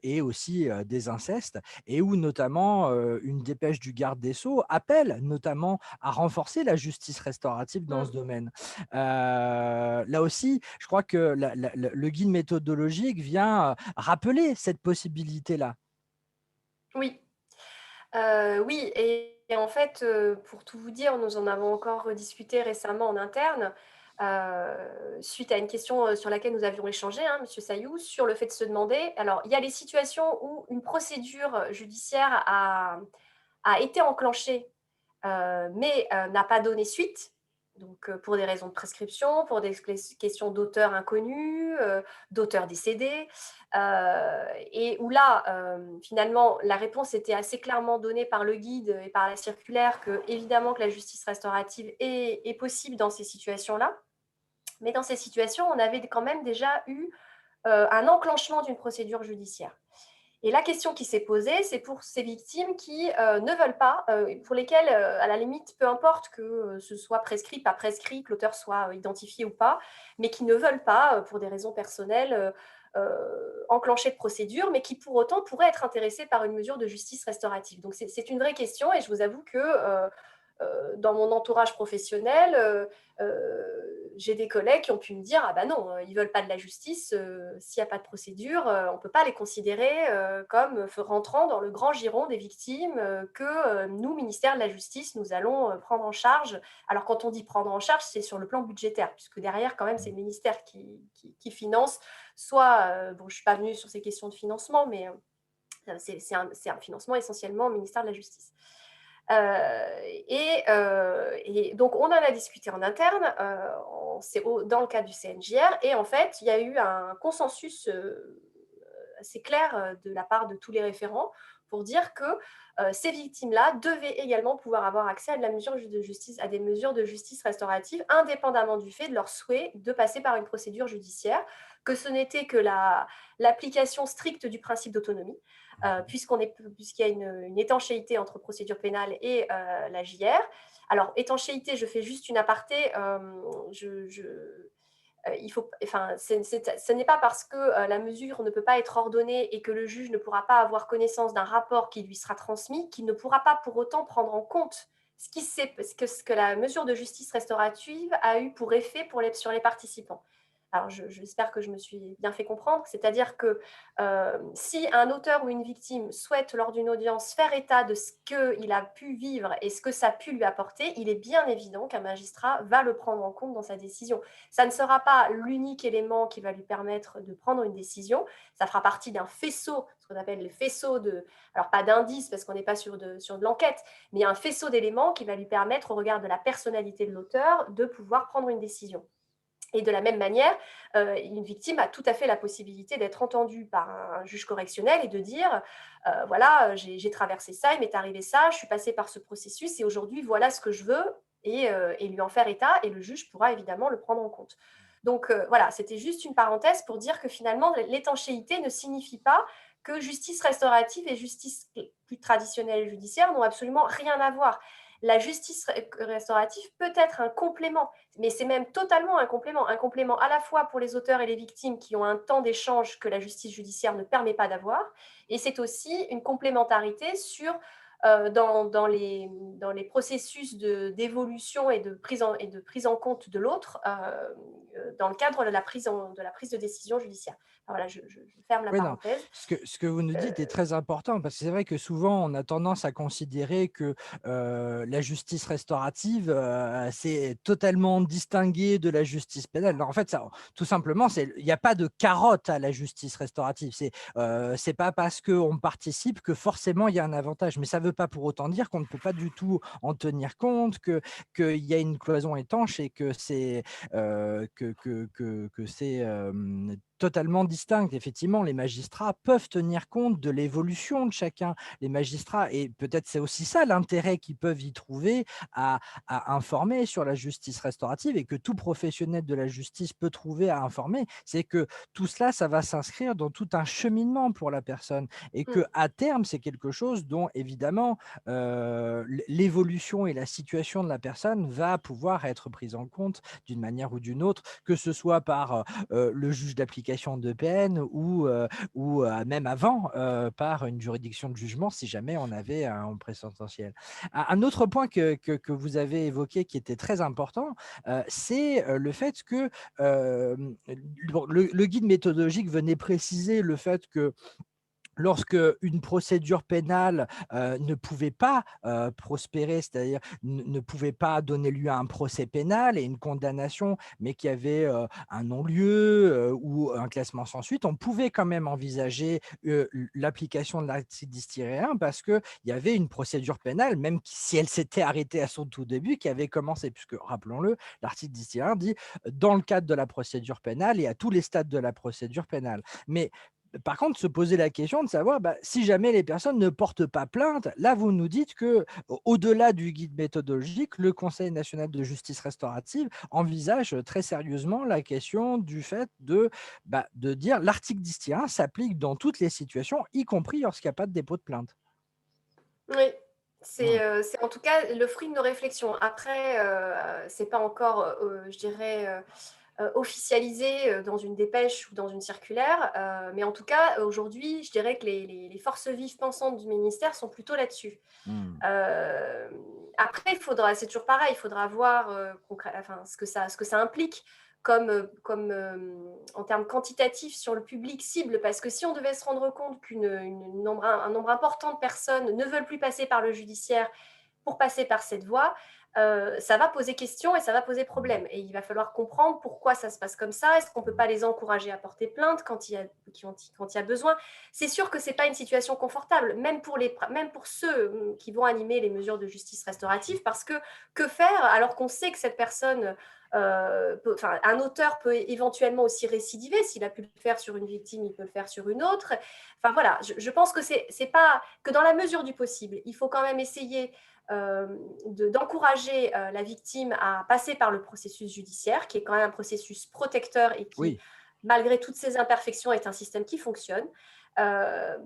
et aussi, des incestes, et où notamment, une dépêche du garde des Sceaux appelle notamment à renforcer la justice restaurative dans ce domaine. Là aussi, je crois que le guide méthodologique vient rappeler cette possibilité-là. Oui, oui, et en fait, pour tout vous dire, nous en avons encore discuté récemment en interne, suite à une question sur laquelle nous avions échangé, hein, Monsieur Sayou, sur le fait de se demander. Alors, il y a des situations où une procédure judiciaire a été enclenchée, mais n'a pas donné suite. Donc, pour des raisons de prescription, pour des questions d'auteur inconnu, d'auteur décédé, et où là, finalement, la réponse était assez clairement donnée par le guide et par la circulaire que, évidemment, que la justice restaurative est possible dans ces situations-là. Mais dans ces situations, on avait quand même déjà eu un enclenchement d'une procédure judiciaire. Et la question qui s'est posée, c'est pour ces victimes qui ne veulent pas, pour lesquelles, à la limite, peu importe que ce soit prescrit, pas prescrit, que l'auteur soit identifié ou pas, mais qui ne veulent pas, pour des raisons personnelles, enclencher de procédure, mais qui pour autant pourraient être intéressées par une mesure de justice restaurative. Donc c'est une vraie question, et je vous avoue que dans mon entourage professionnel, j'ai des collègues qui ont pu me dire ah ben non, ils veulent pas de la justice, s'il n'y a pas de procédure, on peut pas les considérer comme rentrant dans le grand giron des victimes que nous, ministère de la Justice, nous allons prendre en charge. Alors quand on dit prendre en charge, c'est sur le plan budgétaire, puisque derrière quand même c'est le ministère qui finance. Soit, bon, je suis pas venue sur ces questions de financement, mais c'est un financement essentiellement au ministère de la Justice. Et donc, on en a discuté en interne, dans le cadre du CNJR, et en fait, il y a eu un consensus assez clair de la part de tous les référents pour dire que ces victimes-là devaient également pouvoir avoir accès à de la mesure de justice, à des mesures de justice restaurative, indépendamment du fait de leur souhait de passer par une procédure judiciaire, que ce n'était que l'application stricte du principe d'autonomie, puisqu'il y a une étanchéité entre procédure pénale et la JR. Alors, étanchéité, je fais juste une aparté. Ce n'est pas parce que la mesure ne peut pas être ordonnée et que le juge ne pourra pas avoir connaissance d'un rapport qui lui sera transmis qu'il ne pourra pas pour autant prendre en compte ce que la mesure de justice restaurative a eu pour effet sur les participants. Alors, j'espère que je me suis bien fait comprendre. C'est-à-dire que si un auteur ou une victime souhaite, lors d'une audience, faire état de ce qu'il a pu vivre et ce que ça a pu lui apporter, il est bien évident qu'un magistrat va le prendre en compte dans sa décision. Ça ne sera pas l'unique élément qui va lui permettre de prendre une décision. Ça fera partie d'un faisceau, ce qu'on appelle le faisceau alors pas d'indices parce qu'on n'est pas sur de l'enquête, mais un faisceau d'éléments qui va lui permettre, au regard de la personnalité de l'auteur, de pouvoir prendre une décision. Et de la même manière, une victime a tout à fait la possibilité d'être entendue par un juge correctionnel et de dire voilà, j'ai traversé ça, il m'est arrivé ça, je suis passée par ce processus et aujourd'hui, voilà ce que je veux, et lui en faire état, et le juge pourra évidemment le prendre en compte. Donc voilà, c'était juste une parenthèse pour dire que finalement, l'étanchéité ne signifie pas que justice restaurative et justice plus traditionnelle judiciaire n'ont absolument rien à voir. La justice restaurative peut être un complément, mais c'est même totalement un complément à la fois pour les auteurs et les victimes qui ont un temps d'échange que la justice judiciaire ne permet pas d'avoir, et c'est aussi une complémentarité dans les processus d'évolution et de prise en compte de l'autre dans le cadre de la prise de décision judiciaire. Alors voilà, je ferme la Oui, non, parenthèse. ce que vous nous dites est très important parce que c'est vrai que souvent on a tendance à considérer que la justice restaurative, c'est totalement distingué de la justice pénale. Non, en fait, ça, tout simplement, il n'y a pas de carotte à la justice restaurative. C'est pas parce qu'on participe que forcément il y a un avantage. Mais ça ne veut pas pour autant dire qu'on ne peut pas du tout en tenir compte, qu'il y a une cloison étanche et que c'est totalement distincte. Effectivement, les magistrats peuvent tenir compte de l'évolution de chacun. Les magistrats, et peut-être c'est aussi ça l'intérêt qu'ils peuvent y trouver à informer sur la justice restaurative et que tout professionnel de la justice peut trouver à informer, c'est que tout cela, ça va s'inscrire dans tout un cheminement pour la personne et que à terme, c'est quelque chose dont évidemment l'évolution et la situation de la personne va pouvoir être prise en compte d'une manière ou d'une autre, que ce soit par le juge d'application de peine ou même avant par une juridiction de jugement si jamais on avait un présentiel. Un autre point que vous avez évoqué qui était très important, c'est le fait que le guide méthodologique venait préciser le fait que lorsque une procédure pénale ne pouvait pas prospérer, c'est-à-dire ne pouvait pas donner lieu à un procès pénal et une condamnation, mais qu'il y avait un non-lieu ou un classement sans suite, on pouvait quand même envisager l'application de l'article 10-1 parce qu'il y avait une procédure pénale, même si elle s'était arrêtée à son tout début, qui avait commencé, puisque, rappelons-le, l'article 10-1 dit dans le cadre de la procédure pénale et à tous les stades de la procédure pénale. Mais par contre, se poser la question de savoir si jamais les personnes ne portent pas plainte, là vous nous dites que au-delà du guide méthodologique, le Conseil national de justice restaurative envisage très sérieusement la question du fait de dire l'article 10-1 s'applique dans toutes les situations, y compris lorsqu'il n'y a pas de dépôt de plainte. Oui, c'est en tout cas le fruit de nos réflexions. Après, c'est pas encore, je dirais, officialisé dans une dépêche ou dans une circulaire. Mais en tout cas, aujourd'hui, je dirais que les forces vives pensantes du ministère sont plutôt là-dessus. Mmh. Après, c'est toujours pareil, il faudra voir ce que ça implique comme en termes quantitatifs sur le public cible, parce que si on devait se rendre compte un nombre important de personnes ne veulent plus passer par le judiciaire pour passer par cette voie, ça va poser question et ça va poser problème. Et il va falloir comprendre pourquoi ça se passe comme ça. Est-ce qu'on ne peut pas les encourager à porter plainte quand il y a besoin? C'est sûr que ce n'est pas une situation confortable, même pour ceux qui vont animer les mesures de justice restaurative, parce que faire alors qu'on sait que cette personne, un auteur peut éventuellement aussi récidiver. S'il a pu le faire sur une victime, il peut le faire sur une autre. Enfin voilà, je pense que c'est pas que dans la mesure du possible, il faut quand même essayer d'encourager la victime à passer par le processus judiciaire, qui est quand même un processus protecteur et qui, Oui. malgré toutes ses imperfections, est un système qui fonctionne.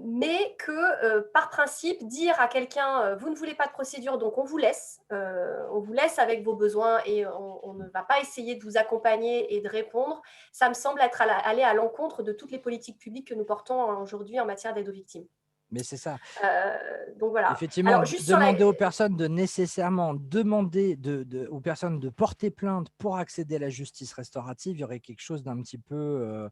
Mais que par principe, dire à quelqu'un vous ne voulez pas de procédure, donc on vous laisse avec vos besoins et on ne va pas essayer de vous accompagner et de répondre, ça me semble aller à l'encontre de toutes les politiques publiques que nous portons aujourd'hui en matière d'aide aux victimes. Mais c'est ça. Donc voilà. Effectivement, Alors juste sur demander aux personnes de nécessairement demander aux personnes de porter plainte pour accéder à la justice restaurative, il y aurait quelque chose un petit peu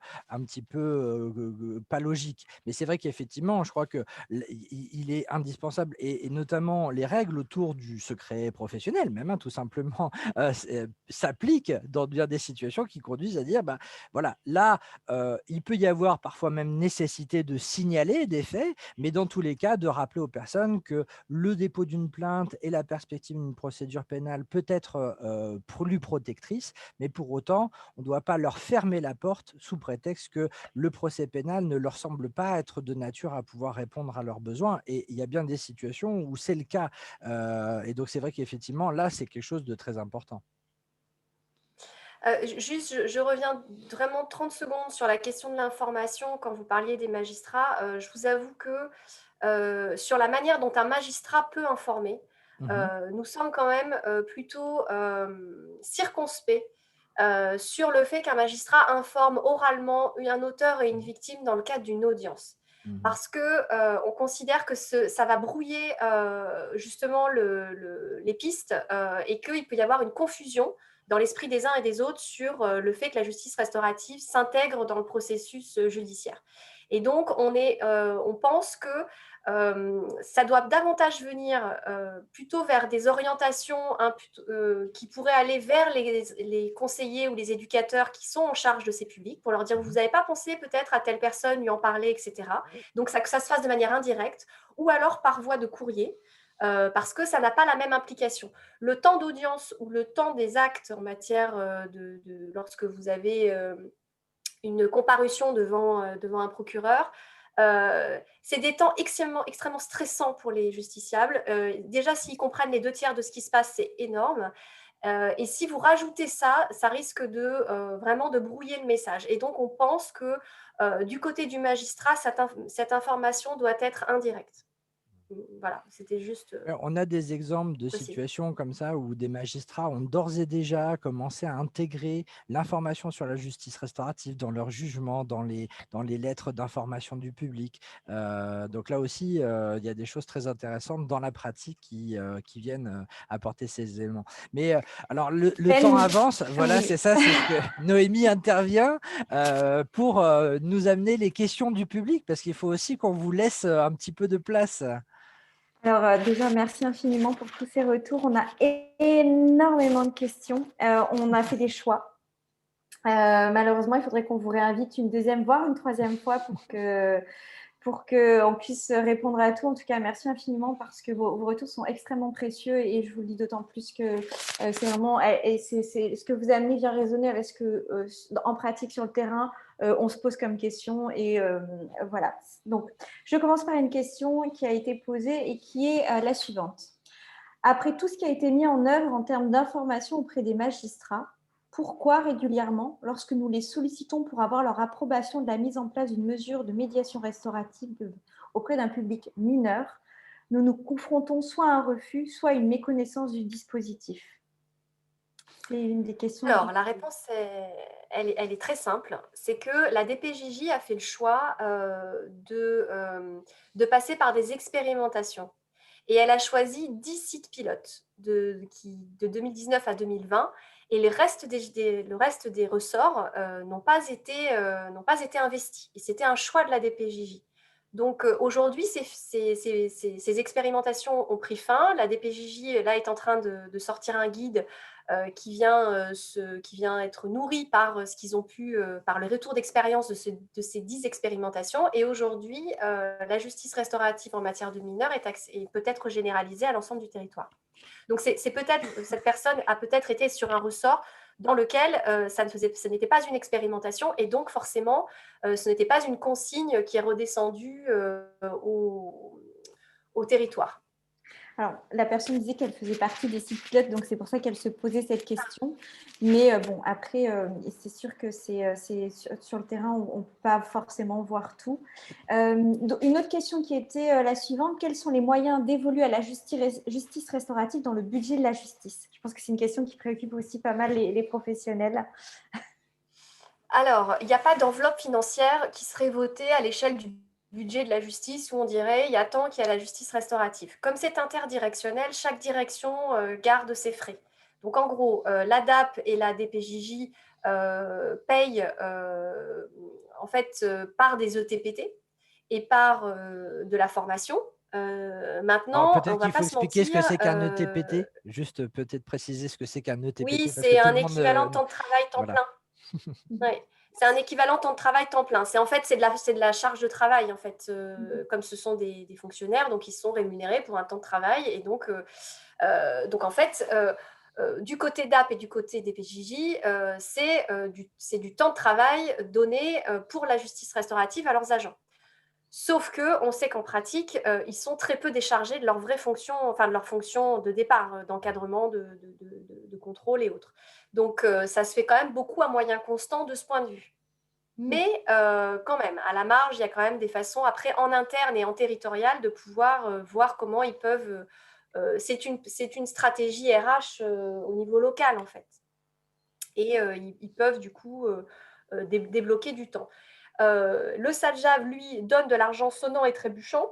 pas logique. Mais c'est vrai qu'effectivement, je crois que il est indispensable et notamment les règles autour du secret professionnel, même tout simplement, s'appliquent dans bien des situations qui conduisent à dire, bah voilà, là, il peut y avoir parfois même nécessité de signaler des faits, mais dans tous les cas, de rappeler aux personnes que le dépôt d'une plainte et la perspective d'une procédure pénale peut être plus protectrice, mais pour autant, on ne doit pas leur fermer la porte sous prétexte que le procès pénal ne leur semble pas être de nature à pouvoir répondre à leurs besoins. Et il y a bien des situations où c'est le cas. Et donc, c'est vrai qu'effectivement, là, c'est quelque chose de très important. Juste, je reviens vraiment 30 secondes sur la question de l'information quand vous parliez des magistrats. Je vous avoue que sur la manière dont un magistrat peut informer, nous sommes quand même plutôt circonspects sur le fait qu'un magistrat informe oralement un auteur et une victime dans le cadre d'une audience. Parce que on considère que ça va brouiller justement les pistes et qu'il peut y avoir une confusion dans l'esprit des uns et des autres sur le fait que la justice restaurative s'intègre dans le processus judiciaire. Et donc, on pense que ça doit davantage venir plutôt vers des orientations qui pourraient aller vers les conseillers ou les éducateurs qui sont en charge de ces publics pour leur dire vous n'avez pas pensé peut-être à telle personne, lui en parler, etc. Donc, que ça se fasse de manière indirecte ou alors par voie de courrier. Parce que ça n'a pas la même implication. Le temps d'audience ou le temps des actes en matière lorsque vous avez une comparution devant un procureur, c'est des temps extrêmement stressants pour les justiciables. Déjà, s'ils comprennent les 2/3 de ce qui se passe, c'est énorme. Et si vous rajoutez ça, ça risque vraiment de brouiller le message. Et donc, on pense que du côté du magistrat, cette information doit être indirecte. Voilà, c'était juste On a des exemples de possible. situations comme ça où des magistrats ont d'ores et déjà commencé à intégrer l'information sur la justice restaurative dans leur jugement, dans les lettres d'information du public. Donc là aussi, il y a des choses très intéressantes dans la pratique qui viennent apporter ces éléments. Mais alors, le temps avance, voilà, Oui. c'est ça, c'est ce que Noémie intervient pour nous amener les questions du public, parce qu'il faut aussi qu'on vous laisse un petit peu de place. Alors déjà, merci infiniment pour tous ces retours. On a énormément de questions. On a fait des choix. Malheureusement, il faudrait qu'on vous réinvite une deuxième, voire une troisième fois pour qu'on puisse répondre à tout. En tout cas, merci infiniment parce que vos retours sont extrêmement précieux et je vous le dis d'autant plus que c'est vraiment, et c'est ce que vous amenez vient résonner avec ce que, en pratique sur le terrain, on se pose comme question. Et voilà. Donc, je commence par une question qui a été posée et qui est la suivante. Après tout ce qui a été mis en œuvre en termes d'information auprès des magistrats, pourquoi régulièrement, lorsque nous les sollicitons pour avoir leur approbation de la mise en place d'une mesure de médiation restaurative auprès d'un public mineur, nous nous confrontons soit à un refus, soit à une méconnaissance du dispositif? C'est une des questions. Alors, la réponse est elle est très simple. C'est que la DPJJ a fait le choix de passer par des expérimentations. Et elle a choisi 10 sites pilotes de 2019 à 2020. Et le reste des ressorts n'ont pas été investis. Et c'était un choix de la DPJJ. Donc aujourd'hui, ces expérimentations ont pris fin. La DPJJ là, est en train de sortir un guide qui vient être nourri par ce qu'ils ont pu, par le retour d'expérience de ces 10 expérimentations. Et aujourd'hui, la justice restaurative en matière de mineurs est peut-être généralisée à l'ensemble du territoire. Donc, cette personne a peut-être été sur un ressort dans lequel ce n'était pas une expérimentation et donc forcément, ce n'était pas une consigne qui est redescendue au territoire. Alors, la personne disait qu'elle faisait partie des sites pilotes, donc c'est pour ça qu'elle se posait cette question. Mais bon, après, c'est sûr que sur le terrain, on ne peut pas forcément voir tout. Une autre question qui était la suivante, quels sont les moyens dévolus à la justice restaurative dans le budget de la justice? Je pense que c'est une question qui préoccupe aussi pas mal les professionnels. Alors, il n'y a pas d'enveloppe financière qui serait votée à l'échelle du budget de la justice où on dirait il y a tant qu'il y a la justice restaurative. Comme c'est interdirectionnel, chaque direction garde ses frais. Donc en gros, l'ADAP et la DPJJ payent en fait par des ETPT et par de la formation. Alors Maintenant, on peut-être va qu'il pas faut se expliquer ce que mentir. c'est qu'un ETPT, juste peut-être préciser ce que c'est qu'un Oui, ETPT, parce que c'est tout un le monde... équivalent de temps de travail temps voilà. plein. Ouais. C'est un équivalent temps de travail temps plein. C'est en fait c'est de la charge de travail en fait, comme ce sont des fonctionnaires, donc ils sont rémunérés pour un temps de travail et donc en fait du côté DAP et du côté des PJJ, c'est du temps de travail donné pour la justice restaurative à leurs agents. Sauf que on sait qu'en pratique, ils sont très peu déchargés de leurs vraies fonctions, enfin de leurs fonctions de départ, d'encadrement, de contrôle et autres. Donc, ça se fait quand même beaucoup à moyen constant de ce point de vue. Mais quand même, à la marge, il y a quand même des façons, après, en interne et en territorial, de pouvoir voir comment ils peuvent... c'est une stratégie RH au niveau local, en fait. Et ils peuvent, du coup, débloquer du temps. Le SADJAV, lui, donne de l'argent sonnant et trébuchant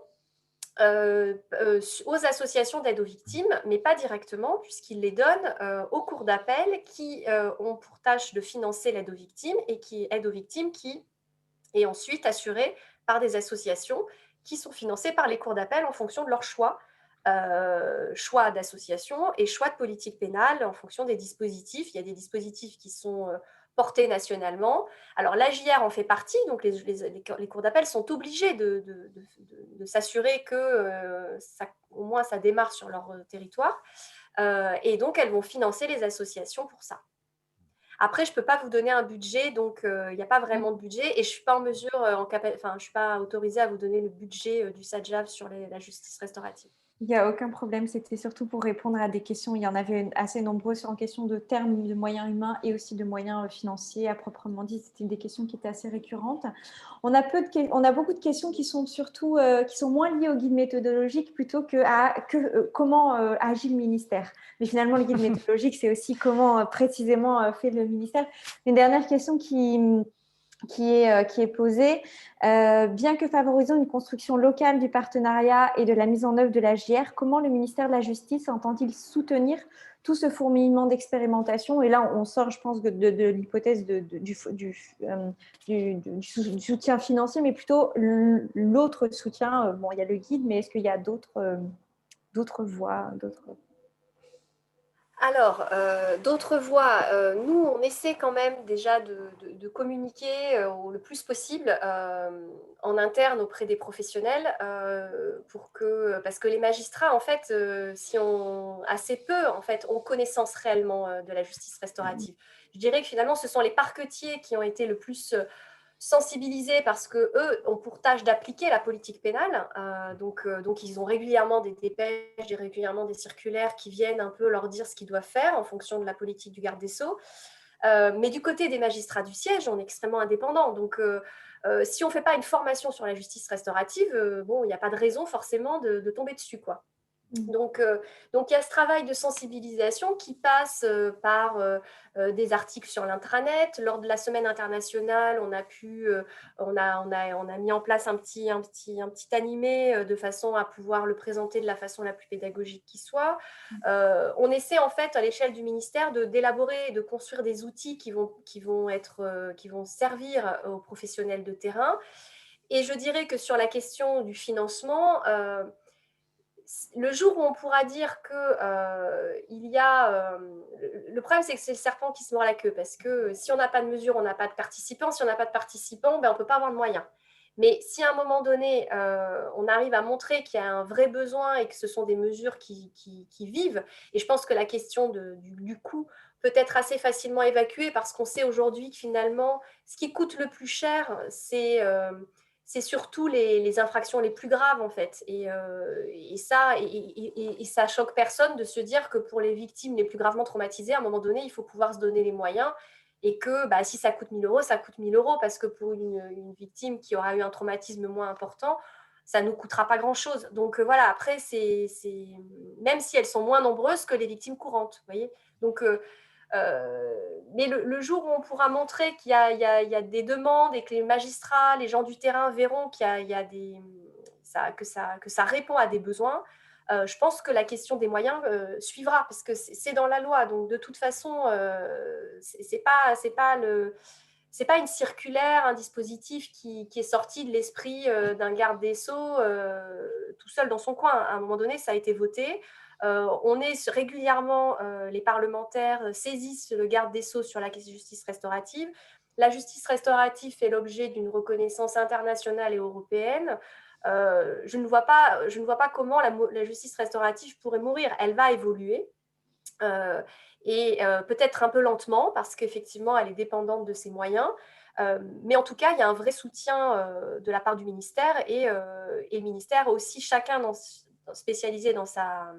aux associations d'aide aux victimes, mais pas directement, puisqu'il les donne aux cours d'appel qui ont pour tâche de financer l'aide aux victimes et qui aide aux victimes qui est ensuite assurée par des associations qui sont financées par les cours d'appel en fonction de leur choix. Choix d'association et choix de politique pénale en fonction des dispositifs. Il y a des dispositifs qui sont portés nationalement. Alors l'AJR en fait partie, donc les cours d'appel sont obligés de s'assurer que au moins ça démarre sur leur territoire. Et donc elles vont financer les associations pour ça. Après, je ne peux pas vous donner un budget, donc il n'y a pas vraiment de budget et je ne suis pas en mesure, je ne suis pas autorisée à vous donner le budget du SADJAV sur la justice restaurative. Il n'y a aucun problème, c'était surtout pour répondre à des questions. Il y en avait assez nombreuses en question de termes de moyens humains et aussi de moyens financiers à proprement dit. C'était des questions qui étaient assez récurrentes. On a beaucoup de questions qui sont surtout qui sont moins liées au guide méthodologique plutôt que à comment agit le ministère. Mais finalement, le guide méthodologique, c'est aussi comment précisément fait le ministère. Une dernière question qui est posée. Bien que favorisant une construction locale du partenariat et de la mise en œuvre de la JR, comment le ministère de la Justice entend-il soutenir tout ce fourmillement d'expérimentation? Et là, on sort, je pense, de l'hypothèse du soutien financier, mais plutôt l'autre soutien. Bon, il y a le guide, mais est-ce qu'il y a d'autres voies, Alors, d'autres voies, nous, on essaie quand même déjà de communiquer le plus possible en interne auprès des professionnels parce que les magistrats, en fait, assez peu, en fait, ont connaissance réellement de la justice restaurative. Je dirais que finalement, ce sont les parquetiers qui ont été le plus sensibilisés parce qu'eux ont pour tâche d'appliquer la politique pénale. Donc, ils ont régulièrement des dépêches et régulièrement des circulaires qui viennent un peu leur dire ce qu'ils doivent faire en fonction de la politique du garde des Sceaux. Mais du côté des magistrats du siège, on est extrêmement indépendant. Donc, si on ne fait pas une formation sur la justice restaurative, bon, il n'y a pas de raison forcément de tomber dessus, quoi. Donc, il y a ce travail de sensibilisation qui passe par des articles sur l'intranet. Lors de la semaine internationale, on a mis en place un petit animé de façon à pouvoir le présenter de la façon la plus pédagogique qui soit. On essaie en fait à l'échelle du ministère d'élaborer et de construire des outils qui vont servir aux professionnels de terrain. Et je dirais que sur la question du financement, le jour où on pourra dire que le problème, c'est que c'est le serpent qui se mord la queue, parce que si on n'a pas de mesures, on n'a pas de participants. Si on n'a pas de participants, ben, on ne peut pas avoir de moyens. Mais si à un moment donné, on arrive à montrer qu'il y a un vrai besoin et que ce sont des mesures qui vivent, et je pense que la question du coût peut être assez facilement évacuée, parce qu'on sait aujourd'hui que finalement, ce qui coûte le plus cher, c'est surtout les infractions les plus graves, en fait. Et ça choque personne de se dire que pour les victimes les plus gravement traumatisées, à un moment donné, il faut pouvoir se donner les moyens, et que si ça coûte 1 000 euros, ça coûte 1 000 euros, parce que pour une victime qui aura eu un traumatisme moins important, ça ne nous coûtera pas grand-chose. Donc voilà, après, même si elles sont moins nombreuses que les victimes courantes, vous voyez. Donc, mais le jour où on pourra montrer qu'il y a des demandes et que les magistrats, les gens du terrain verront que ça répond à des besoins, je pense que la question des moyens suivra, parce que c'est dans la loi. Donc de toute façon, c'est pas une circulaire, un dispositif qui est sorti de l'esprit d'un garde des Sceaux tout seul dans son coin. À un moment donné, ça a été voté. On est régulièrement, les parlementaires saisissent le garde des Sceaux sur la justice restaurative. La justice restaurative fait l'objet d'une reconnaissance internationale et européenne. Je ne vois pas comment la justice restaurative pourrait mourir. Elle va évoluer. Et peut-être un peu lentement, parce qu'effectivement, elle est dépendante de ses moyens. Mais en tout cas, il y a un vrai soutien de la part du ministère, et le ministère aussi, chacun spécialisé dans sa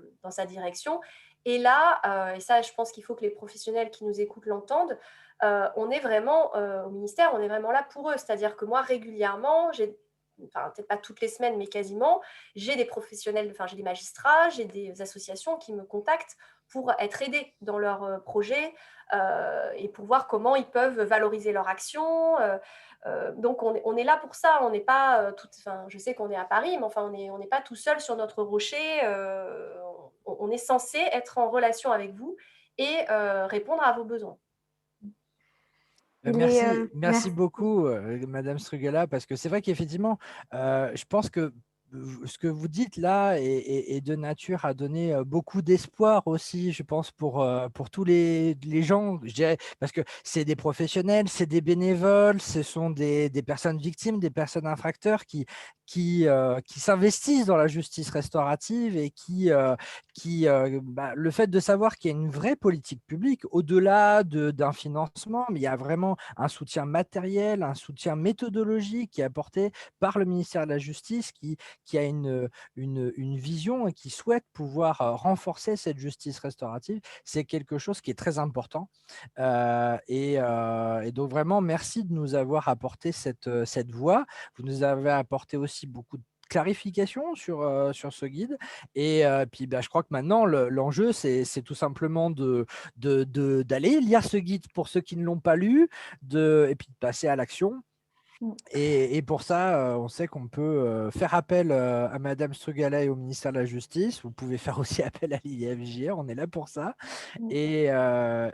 direction. Et là, et ça, je pense qu'il faut que les professionnels qui nous écoutent l'entendent, on est vraiment, au ministère, on est vraiment là pour eux. C'est-à-dire que moi, régulièrement, peut-être pas toutes les semaines, mais quasiment, j'ai des professionnels, j'ai des magistrats, j'ai des associations qui me contactent pour être aidés dans leurs projets et pour voir comment ils peuvent valoriser leur action. Donc, on est là pour ça. On n'est pas je sais qu'on est à Paris, mais enfin, on n'est pas tout seul sur notre rocher. On est censé être en relation avec vous et répondre à vos besoins. Merci, merci Merci. beaucoup, Madame Strugala, parce que c'est vrai qu'effectivement, je pense que ce que vous dites là est de nature à donner beaucoup d'espoir aussi, je pense, pour tous les gens, je dirais, parce que c'est des professionnels, c'est des bénévoles, ce sont des personnes victimes, des personnes infracteurs qui s'investissent dans la justice restaurative et le fait de savoir qu'il y a une vraie politique publique, au-delà d'un financement, mais il y a vraiment un soutien matériel, un soutien méthodologique qui est apporté par le ministère de la Justice, qui a une vision et qui souhaite pouvoir renforcer cette justice restaurative, c'est quelque chose qui est très important. Et donc vraiment, merci de nous avoir apporté cette voix. Vous nous avez apporté aussi beaucoup de clarification sur ce guide. Et puis, je crois que maintenant, l'enjeu, c'est tout simplement d'aller lire ce guide pour ceux qui ne l'ont pas lu, et puis de passer à l'action. Et pour ça, on sait qu'on peut faire appel à Madame Strugala et au ministère de la Justice. Vous pouvez faire aussi appel à l'IFJR, on est là pour ça. Et je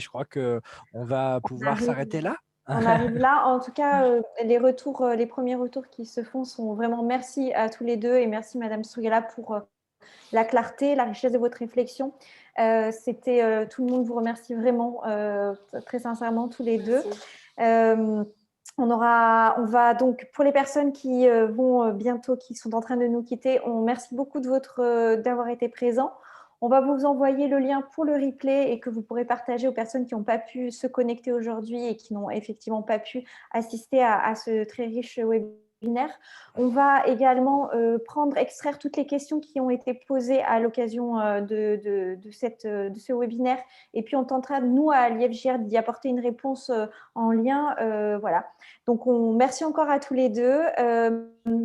crois qu'on va pouvoir s'arrêter là. On arrive là. En tout cas, les premiers retours qui se font sont vraiment merci à tous les deux, et merci Madame Strugala pour la clarté, la richesse de votre réflexion. Tout le monde vous remercie vraiment très sincèrement tous les deux. On va donc, pour les personnes qui vont bientôt, qui sont en train de nous quitter, on merci beaucoup d'avoir été présents. On va vous envoyer le lien pour le replay et que vous pourrez partager aux personnes qui n'ont pas pu se connecter aujourd'hui et qui n'ont effectivement pas pu assister à ce très riche webinaire. On va également extraire toutes les questions qui ont été posées à l'occasion de ce webinaire, et puis on tentera, nous, à l'IFJR, d'y apporter une réponse en lien. Voilà. Donc, merci encore à tous les deux.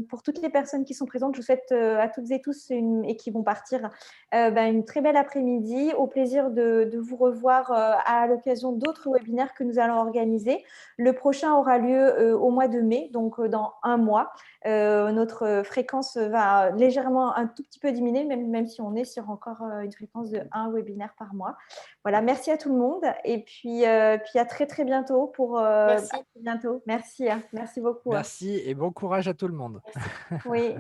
pour toutes les personnes qui sont présentes, je vous souhaite à toutes et tous et qui vont partir une très belle après-midi. Au plaisir de vous revoir à l'occasion d'autres webinaires que nous allons organiser. Le prochain aura lieu au mois de mai, donc dans un mois. Notre fréquence va légèrement un tout petit peu diminuer, même si on est sur encore une fréquence de 1 webinaire par mois. Voilà, merci à tout le monde et puis à très très bientôt Merci. bientôt. Merci, hein. Merci beaucoup. Hein. Merci et bon courage à tout le monde. Merci. Oui.